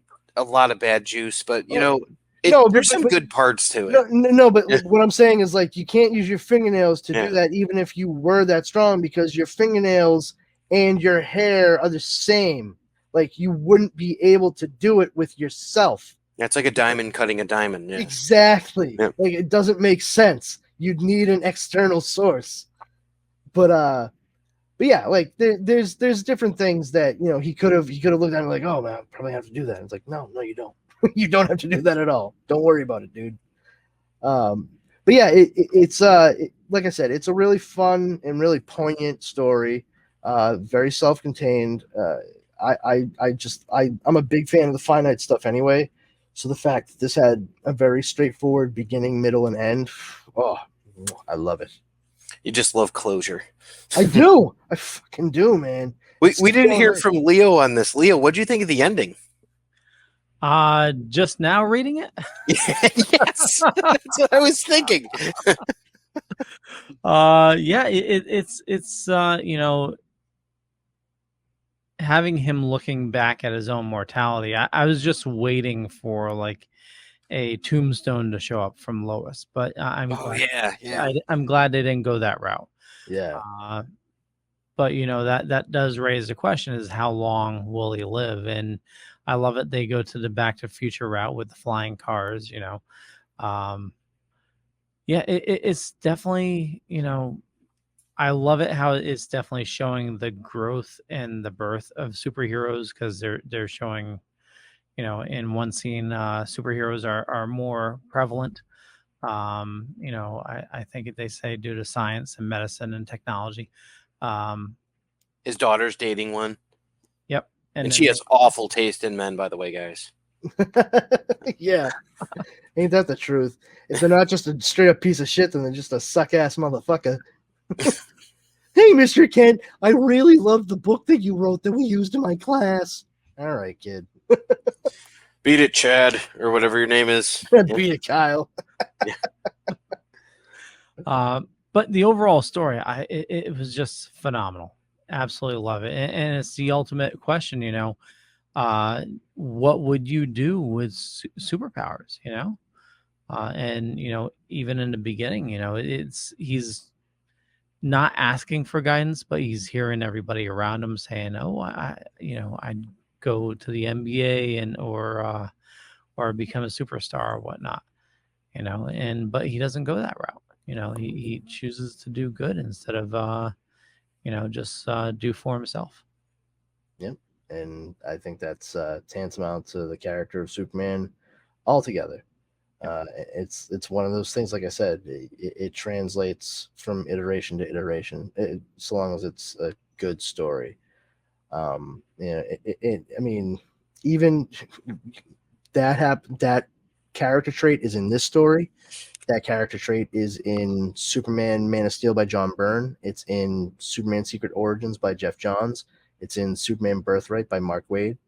juice, but there's some good parts to it. No, but what I'm saying is like, you can't use your fingernails to do that, even if you were that strong, because your fingernails and your hair are the same. Like, you wouldn't be able to do it with yourself. That's like a diamond cutting a diamond. Yeah. Exactly. Yeah. Like, it doesn't make sense. You'd need an external source. But yeah, like there's different things that he could have looked at and like, oh man, I probably have to do that. It's like, no, you don't. You don't have to do that at all. Don't worry about it, dude. But yeah, it's like I said, it's a really fun and really poignant story. Very self-contained. I'm a big fan of the finite stuff anyway. So the fact that this had a very straightforward beginning, middle, and end, oh, I love it. You just love closure. I do. I fucking do, man. We didn't hear from Leo on this. Leo, what do you think of the ending? Just now reading it. Yes, that's what I was thinking. Yeah, it's you know, having him looking back at his own mortality. I was just waiting for like a tombstone to show up from Lois, but I'm glad they didn't go that route. Yeah. But you know, that does raise the question: is how long will he live? And I love it. They go to the Back to Future route with the flying cars. You know, yeah, it's definitely, you know, I love it how it's definitely showing the growth and the birth of superheroes, because they're showing, you know, in one scene, superheroes are more prevalent. You know, I think they say due to science and medicine and technology. His daughter's dating one. Yep. And she has awful taste in men, by the way, guys. Yeah. Ain't that the truth? If they're not just a straight up piece of shit, then they're just a suck ass motherfucker. Hey, Mr. Kent, I really loved the book that you wrote that we used in my class. All right, kid. Beat it, Chad, or whatever your name is. Beat it, Kyle. But the overall story, it was just phenomenal. Absolutely love it. And it's the ultimate question, you know, what would you do with superpowers, you know? And, you know, even in the beginning, you know, he's not asking for guidance, but he's hearing everybody around him saying, oh, I'd go to the NBA or become a superstar or whatnot, you know, but he doesn't go that route. You know, he chooses to do good instead of, you know, just do for himself. Yep. And I think that's tantamount to the character of Superman altogether. It's one of those things, like I said, it translates from iteration to iteration, so long as it's a good story. You know, I mean, even that character trait is in this story. That character trait is in Superman Man of Steel by John Byrne. It's in Superman Secret Origins by Jeff Johns. It's in Superman Birthright by Mark Waid.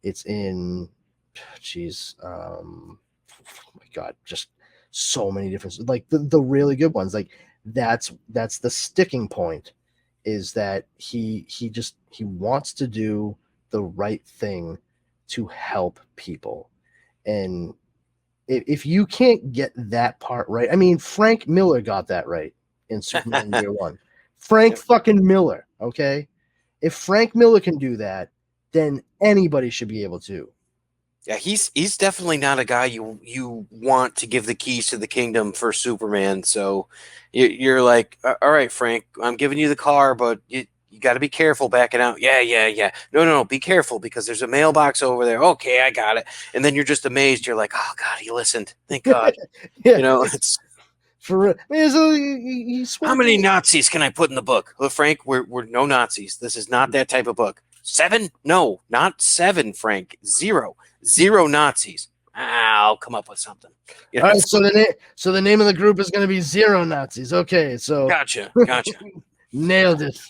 It's in, oh my God, just so many different, like the really good ones. Like that's the sticking point, is that he wants to do the right thing to help people. And if you can't get that part right, I mean, Frank Miller got that right in Superman Year One. Frank fucking Miller, okay? If Frank Miller can do that, then anybody should be able to. Yeah, he's definitely not a guy you want to give the keys to the kingdom for Superman. So you're like, all right, Frank, I'm giving you the car, but you got to be careful backing out. Yeah. No, be careful, because there's a mailbox over there. Okay, I got it. And then you're just amazed. You're like, oh God, he listened. Thank God. Yeah. You know, it's for how many Nazis can I put in the book? Well, Frank, we're no Nazis. This is not that type of book. 7? No, not 7, Frank. 0 Nazis. I'll come up with something. You know? All right, so the name of the group is going to be Zero Nazis. Okay, so gotcha. Nailed it.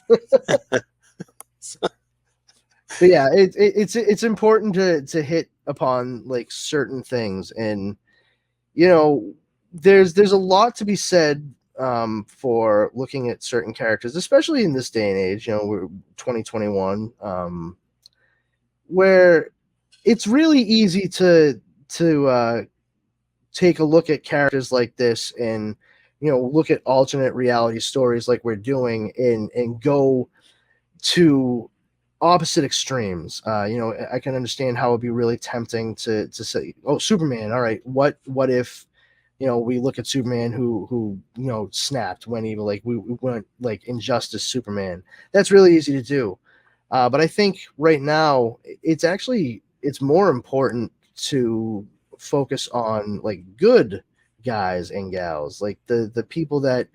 But yeah, it's important to hit upon like certain things, and you know, there's a lot to be said for looking at certain characters, especially in this day and age. You know, we're 2021, where it's really easy to take a look at characters like this and, you know, look at alternate reality stories like we're doing and go to opposite extremes. You know, I can understand how it'd be really tempting to say, oh, Superman, all right, what if, you know, we look at Superman who you know, snapped, went evil, like we went like Injustice Superman. That's really easy to do. But I think right now it's more important to focus on like good guys and gals, like the people that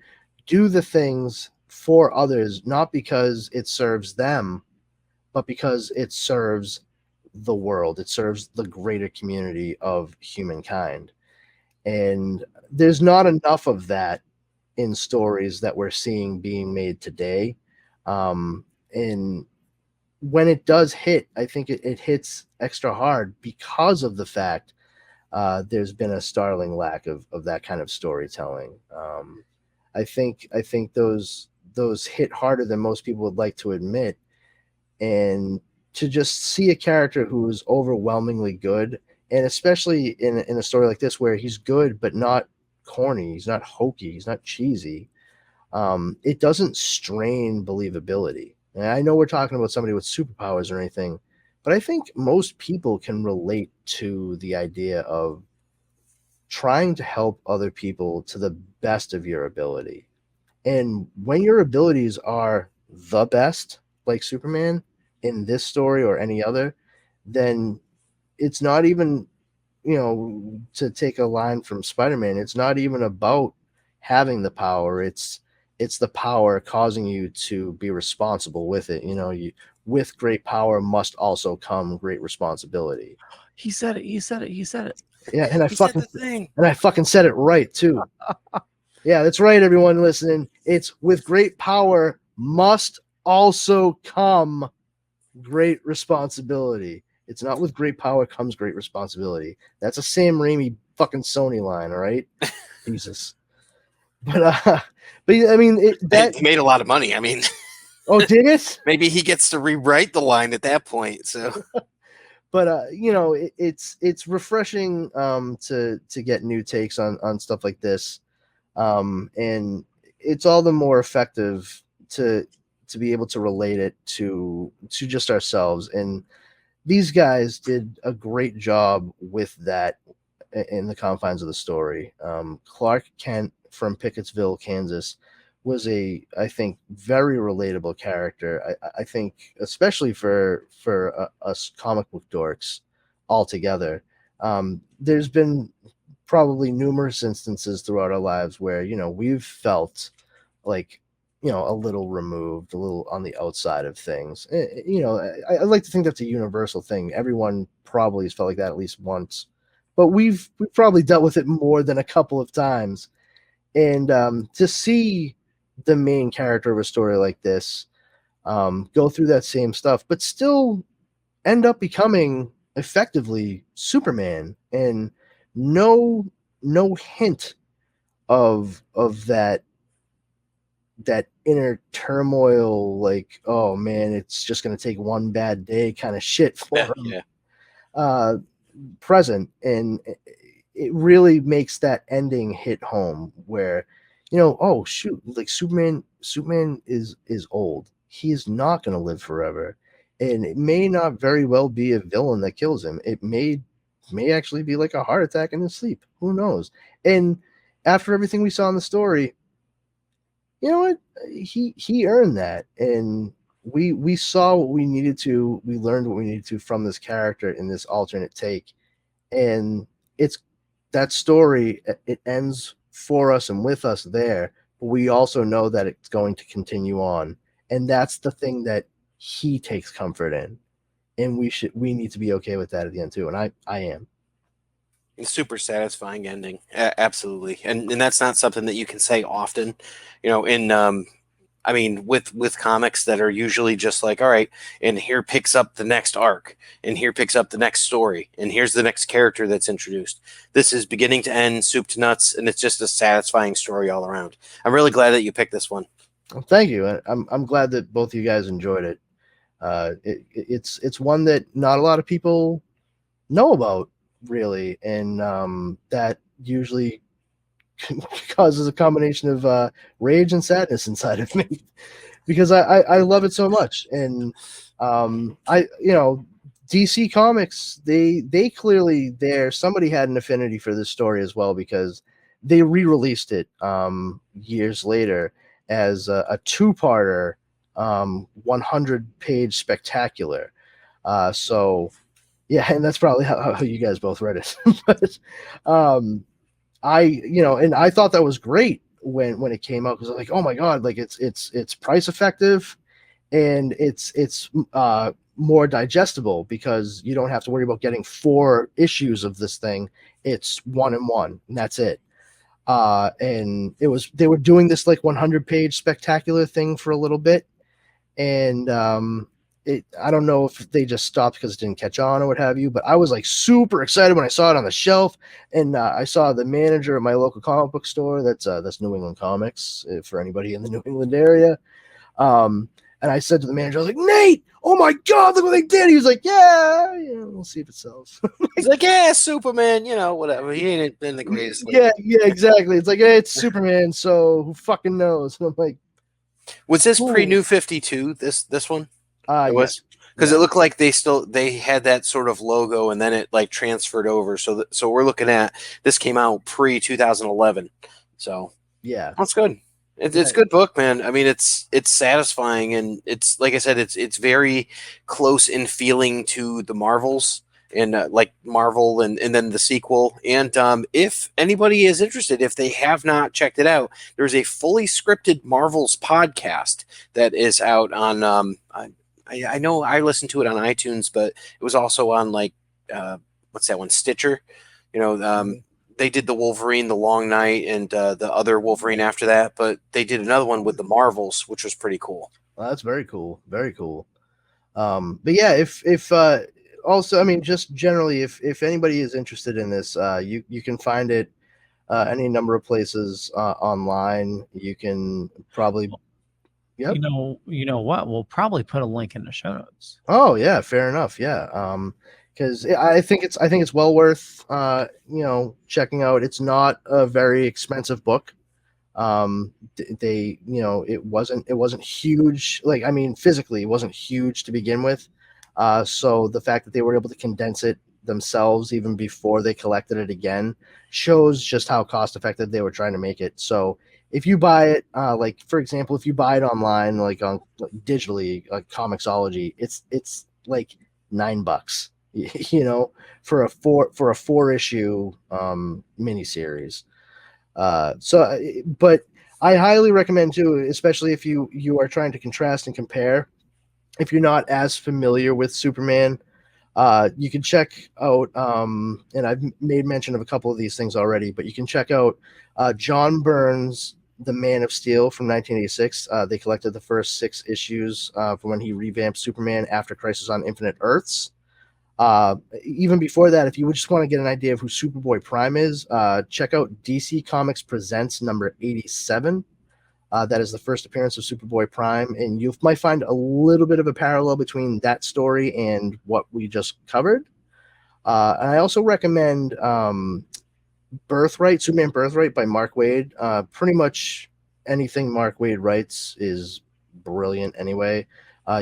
do the things for others, not because it serves them, but because it serves the world, it serves the greater community of humankind. And there's not enough of that in stories that we're seeing being made today. And when it does hit, I think it hits extra hard because of the fact there's been a startling lack of that kind of storytelling. I think those hit harder than most people would like to admit. And to just see a character who is overwhelmingly good, and especially in a story like this where he's good but not corny, he's not hokey, he's not cheesy, it doesn't strain believability. And I know we're talking about somebody with superpowers or anything, but I think most people can relate to the idea of trying to help other people to the best of your ability. And when your abilities are the best, like Superman in this story or any other, then it's not even, to take a line from Spider-Man, it's not even about having the power. It's the power causing you to be responsible with it. With great power must also come great responsibility. He said it. Yeah, and I He said fucking the thing. and I fucking said it right too. Yeah, that's right, everyone listening. It's with great power must also come great responsibility. It's not with great power comes great responsibility. That's a Sam Raimi fucking Sony line, all right? Jesus. But I mean, He made a lot of money. I mean, oh, did it? maybe he gets to rewrite the line at that point. So, But it's refreshing to get new takes on stuff like this, and it's all the more effective to be able to relate it to just ourselves. And these guys did a great job with that in the confines of the story. Clark Kent from Pickettsville, Kansas, was I think, very relatable character. I think, especially for us comic book dorks altogether. There's been probably numerous instances throughout our lives where, we've felt like, a little removed, a little on the outside of things. I like to think that's a universal thing. Everyone probably has felt like that at least once, but we've probably dealt with it more than a couple of times. And to see the main character of a story like this go through that same stuff, but still end up becoming effectively Superman, and no hint of that inner turmoil, like, oh man, it's just going to take one bad day kind of shit for him present. And it really makes that ending hit home where, oh shoot, like Superman is old. He is not going to live forever. And it may not very well be a villain that kills him. It may actually be like a heart attack in his sleep. Who knows? And after everything we saw in the story, you know what? He earned that. And we saw what we needed to. We learned what we needed to from this character in this alternate take. And it's that story, it ends for us and with us there. But we also know that it's going to continue on. And that's the thing that he takes comfort in. And we need to be okay with that at the end too. And I am. It's super satisfying ending. Absolutely. And that's not something that you can say often, I mean, with comics that are usually just like, all right, and here picks up the next arc, and here picks up the next story, and here's the next character that's introduced. This is beginning to end, soup to nuts, and it's just a satisfying story all around. I'm really glad that you picked this one. Well, thank you. I'm glad that both of you guys enjoyed it. It's one that not a lot of people know about, really, and that usually causes a combination of rage and sadness inside of me because I love it so much. And DC Comics, they clearly somebody had an affinity for this story as well, because they re-released it years later as a two-parter 100-page spectacular. So yeah, and that's probably how you guys both read it. But and I thought that was great when it came out, because like, oh my god, like it's price effective, and it's more digestible because you don't have to worry about getting 4 issues of this thing. It's 1 and 1, and that's it. And they were doing this like 100-page spectacular thing for a little bit, and I don't know if they just stopped because it didn't catch on or what have you, but I was like super excited when I saw it on the shelf, and I saw the manager at my local comic book store. That's New England Comics, for anybody in the New England area. And I said to the manager, I was like, Nate, oh my God, look what they did. He was like, yeah, we'll see if it sells. He's like, yeah, Superman, whatever. He ain't been the greatest. Yeah, exactly. It's like, hey, it's Superman, so who fucking knows? And I'm like, was this pre-New 52? This one? It was, because it looked like they had that sort of logo, and then it like transferred over. So we're looking at, this came out pre-2011. So yeah, that's good. It's a good book, man. I mean, it's satisfying, and it's, like I said, it's very close in feeling to the Marvels, and like Marvel and then the sequel. And if anybody is interested, if they have not checked it out, there's a fully scripted Marvels podcast that is out on I know I listened to it on iTunes, but it was also on like what's that one, Stitcher. They did the Wolverine, the Long Night, and the other Wolverine after that, but they did another one with the Marvels, which was pretty cool. Well, that's very cool. Very cool. But yeah, if also, I mean, just generally, if anybody is interested in this, you can find it any number of places online. You can probably, you know what? We'll probably put a link in the show notes. Oh yeah, fair enough. Yeah. Because I think it's well worth checking out. It's not a very expensive book. It wasn't huge. Like, I mean, physically, it wasn't huge to begin with. So the fact that they were able to condense it themselves even before they collected it again shows just how cost effective they were trying to make it. So if you buy it, like for example, if you buy it online, like on digitally, like Comixology, it's like $9. For a 4-issue miniseries. But I highly recommend too, especially if you are trying to contrast and compare. If you're not as familiar with Superman, you can check out, and I've made mention of a couple of these things already, but you can check out John Byrne's The Man of Steel from 1986. They collected the first 6 issues from when he revamped Superman after Crisis on Infinite Earths. Even before that, if you just want to get an idea of who Superboy-Prime is, check out DC Comics Presents number 87. That is the first appearance of Superboy-Prime, and you might find a little bit of a parallel between that story and what we just covered. And I also recommend Superman Birthright by Mark Waid. Pretty much anything Mark Waid writes is brilliant anyway.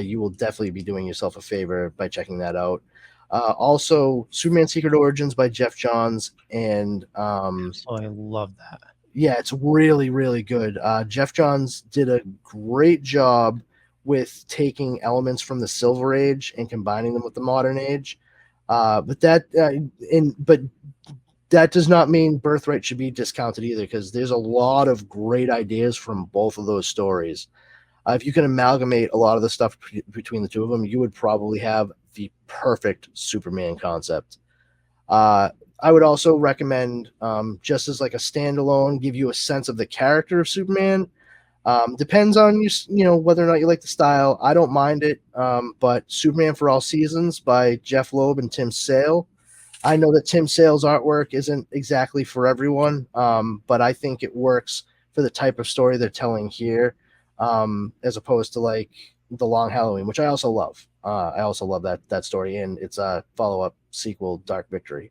You will definitely be doing yourself a favor by checking that out. Also, Superman Secret Origins by Jeff Johns, and I love that. Yeah, it's really, really good. Jeff Johns did a great job with taking elements from the Silver Age and combining them with the modern age. But that does not mean Birthright should be discounted either, because there's a lot of great ideas from both of those stories. If you can amalgamate a lot of the stuff between the two of them, you would probably have the perfect Superman concept. I would also recommend, just as like a standalone, give you a sense of the character of Superman. Depends on whether or not you like the style. I don't mind it, but Superman for All Seasons by Jeff Loeb and Tim Sale. I know that Tim Sale's artwork isn't exactly for everyone, but I think it works for the type of story they're telling here, as opposed to like The Long Halloween, which I also love. I also love that story, and it's a follow-up sequel, Dark Victory.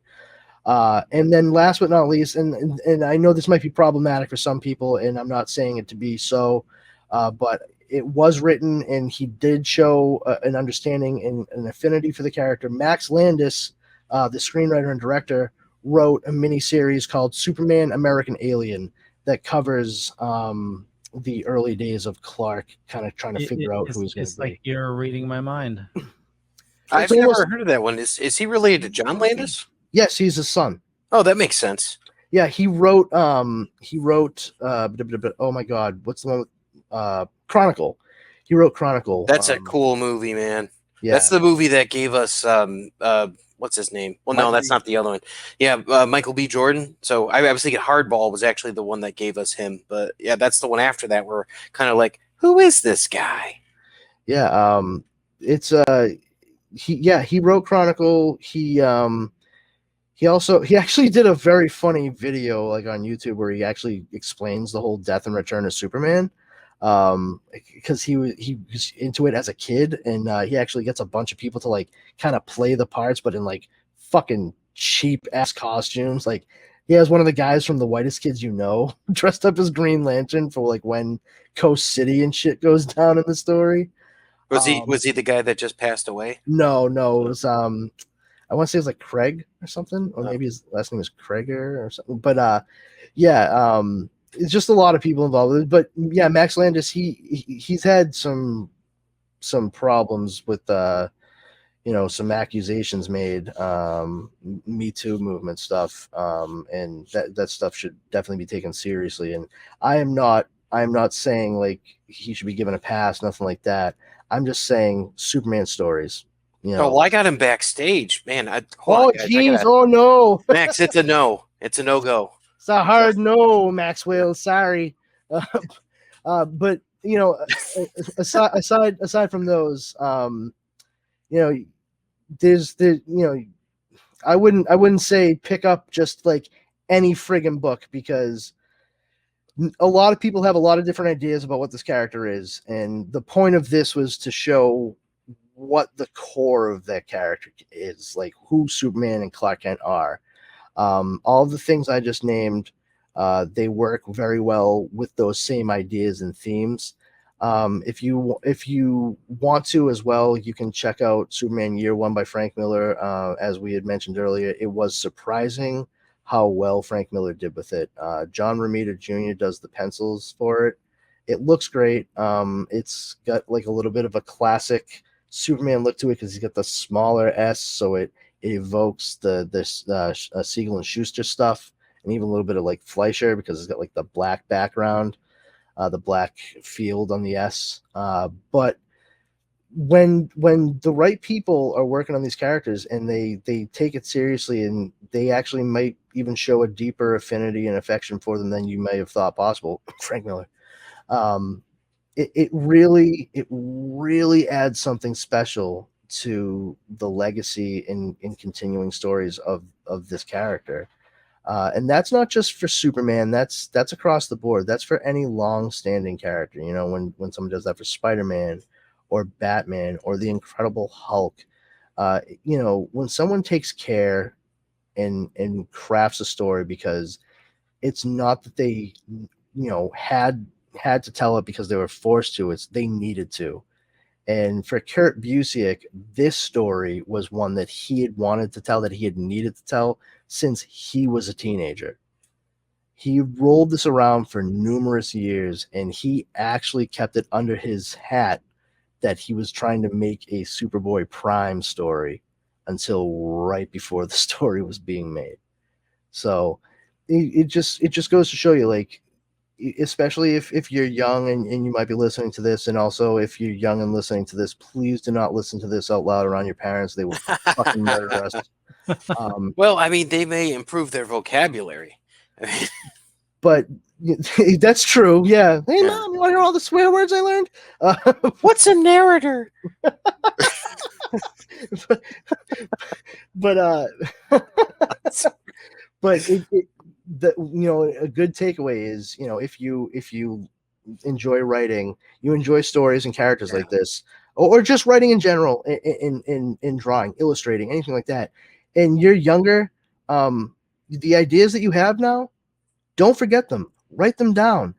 And then last but not least, and I know this might be problematic for some people, and I'm not saying it to be so, but it was written, and he did show an understanding and an affinity for the character. Max Landis, the screenwriter and director, wrote a miniseries called Superman American Alien that covers the early days of Clark, kind of trying to figure out who he's going to be. It's like you're reading my mind. I've never heard of that one. Is he related to John Landis? Yes, he's his son. Oh, that makes sense. Yeah, he wrote oh my God, what's the one with Chronicle? He wrote Chronicle. That's a cool movie, man. Yeah, That's the movie that gave us what's his name? Well, no, Michael that's B. not the other one. Yeah, Michael B. Jordan. So I was thinking Hardball was actually the one that gave us him, but yeah, that's the one after that. We're kind of like, who is this guy? Yeah, it's he wrote Chronicle. He actually did a very funny video like on YouTube where he actually explains the whole death and return of Superman. Because he was into it as a kid, and he actually gets a bunch of people to like kind of play the parts, but in like fucking cheap ass costumes. Like he has one of the guys from The Whitest Kids You Know dressed up as Green Lantern for like when Coast City and shit goes down in the story. Was he the guy that just passed away? No, it was I want to say it was like Craig or something, or Oh. maybe his last name was Krieger or something. But yeah, it's just a lot of people involved with it. But yeah, Max Landis, he's had some problems with some accusations made, Me Too movement stuff, and that stuff should definitely be taken seriously. And I am not saying like he should be given a pass, nothing like that. I'm just saying Superman stories. Oh, well, I got him backstage, man. Hold Oh on, guys. jeez! Oh no! Max, it's a no. It's a no-go. It's a hard no, Maxwell. Sorry, but aside from those, there's I wouldn't say pick up just like any friggin' book, because a lot of people have a lot of different ideas about what this character is, and the point of this was to show what the core of that character is, like who Superman and Clark Kent are. All the things I just named, they work very well with those same ideas and themes. If you want to as well, you can check out Superman Year One by Frank Miller. As we had mentioned earlier, it was surprising how well Frank Miller did with it. John Romita Jr. does the pencils for it. It looks great. It's got like a little bit of a classic Superman look to it because he's got the smaller S, so it evokes this Siegel and Schuster stuff, and even a little bit of like Fleischer because it's got like the black background, the black field on the S. But when the right people are working on these characters and they take it seriously, and they actually might even show a deeper affinity and affection for them than you may have thought possible, Frank Miller. It really adds something special to the legacy in continuing stories of this character. And that's not just for Superman, that's across the board. That's for any long-standing character. When someone does that for Spider-Man or Batman or the Incredible Hulk, when someone takes care and crafts a story, because it's not that they had to tell it because they were forced to, it's they needed to. And for Kurt Busiek, this story was one that he had wanted to tell, that he had needed to tell since he was a teenager. He rolled this around for numerous years, and he actually kept it under his hat that he was trying to make a Superboy-Prime story until right before the story was being made. So it just goes to show you, like, especially if you're young and you might be listening to this, and also if you're young and listening to this, please do not listen to this out loud around your parents. They will fucking murder us. Well, I mean, they may improve their vocabulary. But that's true. Yeah. Hey, Yeah. Mom, you want to hear all the swear words I learned? What's a narrator? But a good takeaway is, if you enjoy writing, you enjoy stories and characters like this, or just writing in general, in drawing, illustrating, anything like that, and you're younger, the ideas that you have now, don't forget them. Write them down.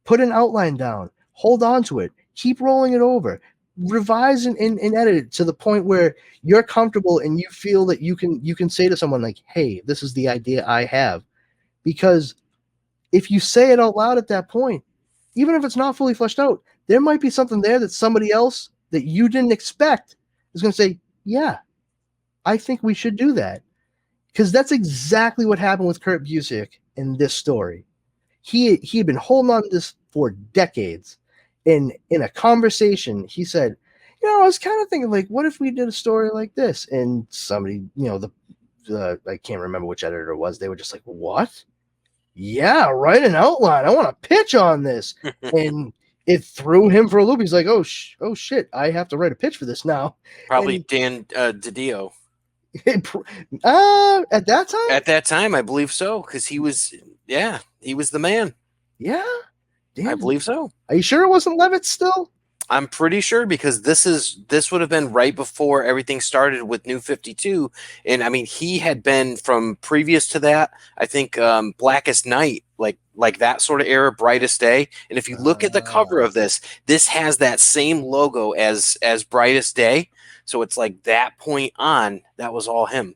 Put an outline down. Hold on to it. Keep rolling it over. Revise and edit it to the point where you're comfortable and you feel that you can say to someone like, hey, this is the idea I have. Because if you say it out loud at that point, even if it's not fully fleshed out, there might be something there that somebody else that you didn't expect is going to say, yeah, I think we should do that. Because that's exactly what happened with Kurt Busiek in this story. He had been holding on to this for decades. In a conversation, he said, I was kind of thinking, like, what if we did a story like this? And somebody, the I can't remember which editor it was. They were just like, what? Yeah, write an outline. I want to pitch on this. And it threw him for a loop. He's like, oh shit, I have to write a pitch for this now. Probably Dan DiDio. At that time? At that time, I believe so, because he was the man. Yeah. Damn. I believe so. Are you sure it wasn't Levitt still? I'm pretty sure, because this would have been right before everything started with New 52. And I mean, he had been from previous to that, I think Blackest Night, like that sort of era, Brightest Day. And if you look at the cover of this has that same logo as Brightest Day. So it's like that point on, that was all him.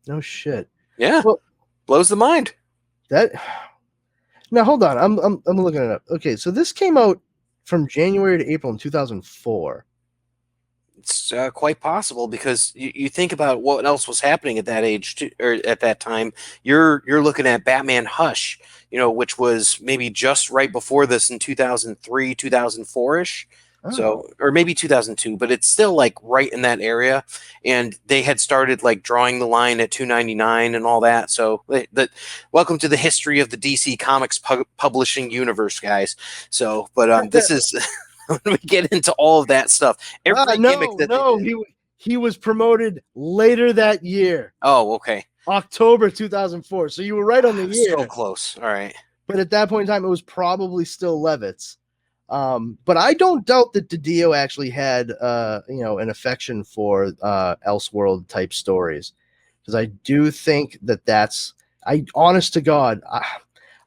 No shit. Yeah. Well, blows the mind. Now hold on. I'm looking it up. Okay, so this came out from January to April in 2004. It's quite possible, because you think about what else was happening at that age or at that time. You're looking at Batman Hush, which was maybe just right before this in 2003, 2004-ish. Oh. So, or maybe 2002, but it's still like right in that area. And they had started like drawing the line at $2.99 and all that. So welcome to the history of the DC Comics publishing universe, guys. So, but this is when we get into all of that stuff. He was promoted later that year. Oh, okay. October 2004. So you were right on the year. So close. All right. But at that point in time, it was probably still Levitt's. But I don't doubt that DiDio actually had, an affection for Elseworld type stories, because I do think that's. Honest to God,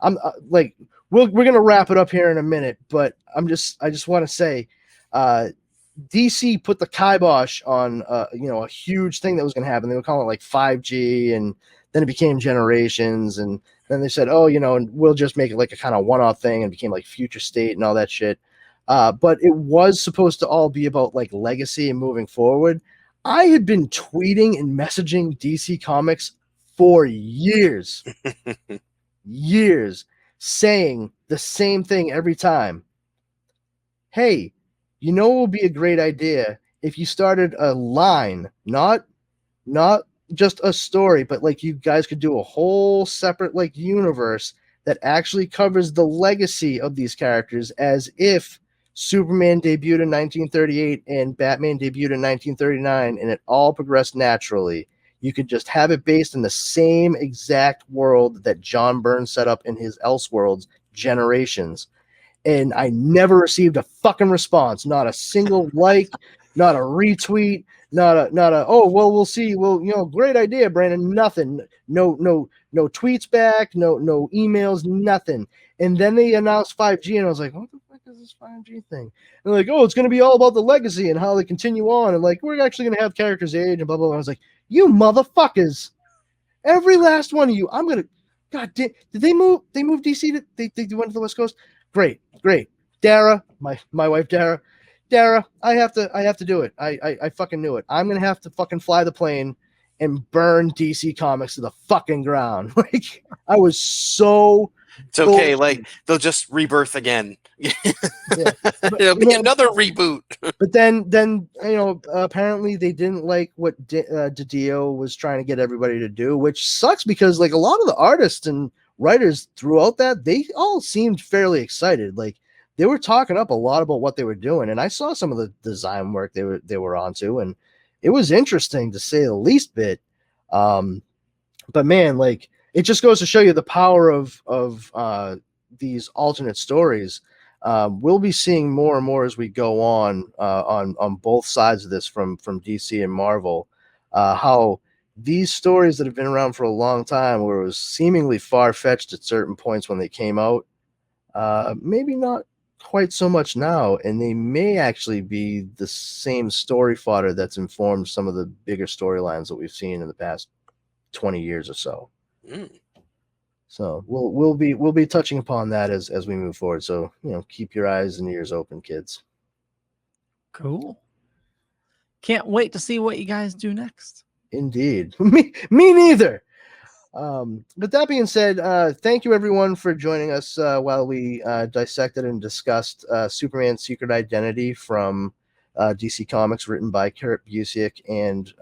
I'm like, we're gonna wrap it up here in a minute, but I just want to say, DC put the kibosh on a huge thing that was gonna happen. They would call it like 5G, and then it became Generations, and then they said, and we'll just make it like a kind of one-off thing, and became like Future State and all that shit. But it was supposed to all be about like legacy and moving forward. I had been tweeting and messaging DC Comics for years, saying the same thing every time. Hey, what would be a great idea if you started a line, not just a story, but like you guys could do a whole separate like universe that actually covers the legacy of these characters, as if Superman debuted in 1938 and Batman debuted in 1939, and it all progressed naturally. You could just have it based in the same exact world that John Byrne set up in his Elseworlds, Generations. And I never received a fucking response. Not a single like, not a retweet, not a oh well we'll see. Well, great idea, Brandon. Nothing. No tweets back, no emails, nothing. And then they announced 5G, and I was like, what the fuck is this 5G thing? And they're like, oh, it's gonna be all about the legacy and how they continue on, and like we're actually gonna have characters age and blah blah blah. I was like, you motherfuckers, every last one of you. I'm gonna, God damn, did they move DC to they went to the West Coast? Great. Dara, my wife Dara, I have to do it. I fucking knew it. I'm gonna have to fucking fly the plane and burn DC Comics to the fucking ground. Like, I was so. It's okay. Like, they'll just rebirth again. Yeah. It'll be another reboot. But then apparently they didn't like what DiDio was trying to get everybody to do, which sucks, because like a lot of the artists and writers throughout that, they all seemed fairly excited. Like, they were talking up a lot about what they were doing, and I saw some of the design work they were onto, and it was interesting to say the least bit. But man, like, it just goes to show you the power of these alternate stories. We'll be seeing more and more as we go on both sides of this, from DC and Marvel, how these stories that have been around for a long time, where it was seemingly far-fetched at certain points when they came out, maybe not quite so much now, and they may actually be the same story fodder that's informed some of the bigger storylines that we've seen in the past 20 years or so. So we'll be touching upon that as we move forward. So keep your eyes and ears open, kids. Cool. Can't wait to see what you guys do next. Indeed. Me neither. But that being said, thank you everyone for joining us while we dissected and discussed Superman's Secret Identity from DC Comics, written by Kurt Busiek and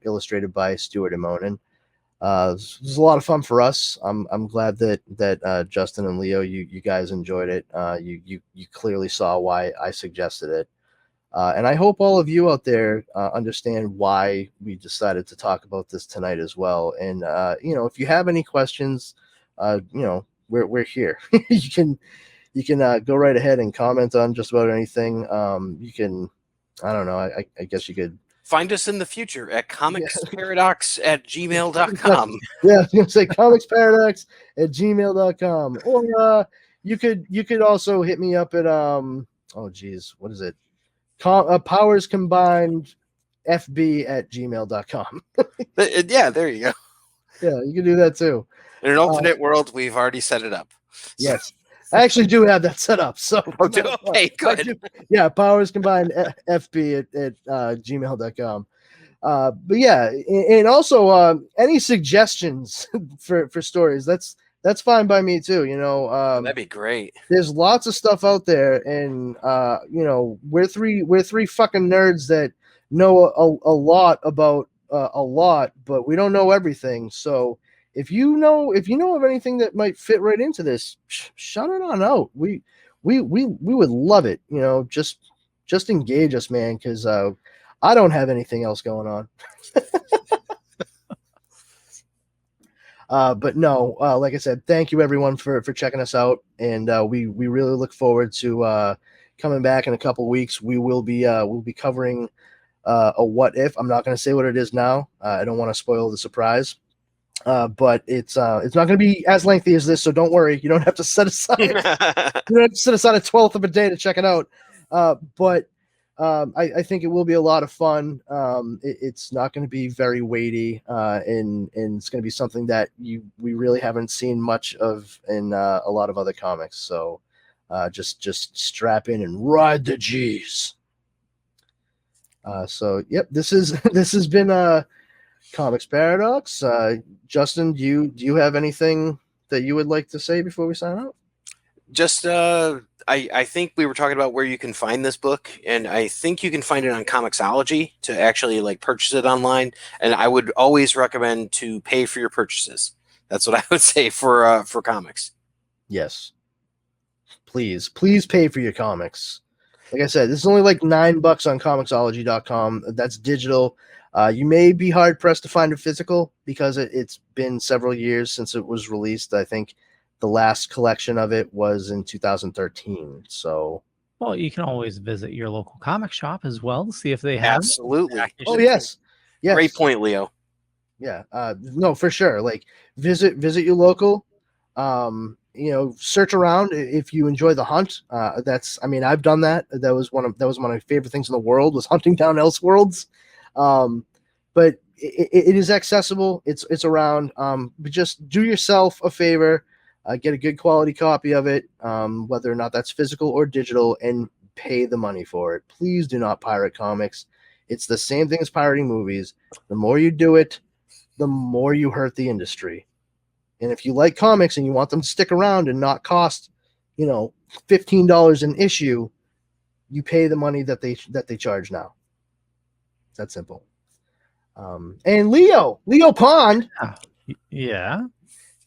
illustrated by Stuart Immonen. It was a lot of fun for us. I'm glad that Justin and Leo, you guys enjoyed it. You clearly saw why I suggested it. And I hope all of you out there understand why we decided to talk about this tonight as well. And if you have any questions, we're here. you can go right ahead and comment on just about anything. You can, I don't know. I guess you could find us in the future at comicsparadox@gmail.com. Yeah, I was gonna say comicsparadox@gmail.com. Or you could also hit me up at what is it? Powers Combined FB@gmail.com. Yeah, there you go. Yeah, you can do that too. In an alternate world, we've already set it up. Yes. I actually do have that set up. So okay, good. Yeah, Powers Combined FB at gmail.com. But yeah, and also any suggestions for stories, that's fine by me too. That'd be great. There's lots of stuff out there, and we're three fucking nerds that know a lot about a lot, but we don't know everything. So if you know of anything that might fit right into this, shout it on out. We would love it. Just engage us, man, because I don't have anything else going on. But no, like I said, thank you everyone for checking us out, and we really look forward to coming back in a couple weeks. We'll be covering a what if. I'm not going to say what it is now. I don't want to spoil the surprise. But it's not going to be as lengthy as this, so don't worry. You don't have to set aside a 12th of a day to check it out. But I think it will be a lot of fun. It's not going to be very weighty, and it's going to be something that we really haven't seen much of in a lot of other comics. So just strap in and ride the G's. So yep, this has been Comics Paradox. Justin, do you have anything that you would like to say before we sign out? Just I think we were talking about where you can find this book, and I think you can find it on Comixology to actually purchase it online. And I would always recommend to pay for your purchases. That's what I would say for comics. Yes, please pay for your comics. Like I said, this is only like $9 on Comixology.com. That's digital. You may be hard pressed to find a physical because it's been several years since it was released. I think the last collection of it was in 2013. So, well, you can always visit your local comic shop as well to see if they have. Absolutely. Oh yes. Great point, Leo. Yeah. No, for sure. Like visit your local. Search around if you enjoy the hunt. I've done that. That was one of my favorite things in the world, was hunting down Elseworlds. But it is accessible. It's around. But just do yourself a favor. Get a good quality copy of it, whether or not that's physical or digital, and pay the money for it. Please do not pirate comics. It's the same thing as pirating movies. The more you do it, the more you hurt the industry. And if you like comics and you want them to stick around and not cost, $15 an issue, you pay the money that they charge now. It's that simple. And Leo Pond. Yeah.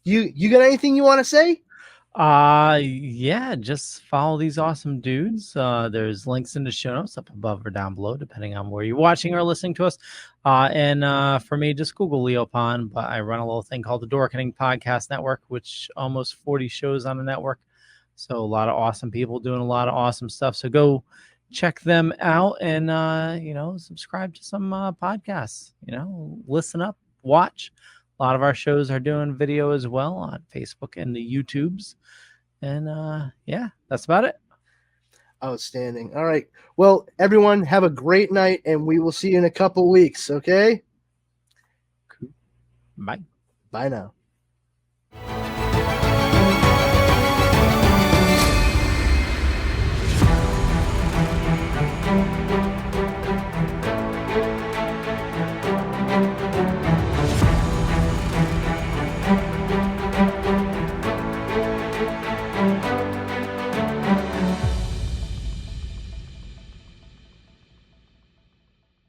You got anything you want to say? Yeah, just follow these awesome dudes. There's links in the show notes up above or down below, depending on where you're watching or listening to us. And for me, just Google Leo Pond. But I run a little thing called the Dorkening Podcast Network, which almost 40 shows on the network. So a lot of awesome people doing a lot of awesome stuff. So go check them out and subscribe to some podcasts. Listen up, watch. A lot of our shows are doing video as well on Facebook and the YouTubes. And that's about it. Outstanding. All right. Well, everyone, have a great night, and we will see you in a couple weeks. Okay. Bye. Bye now.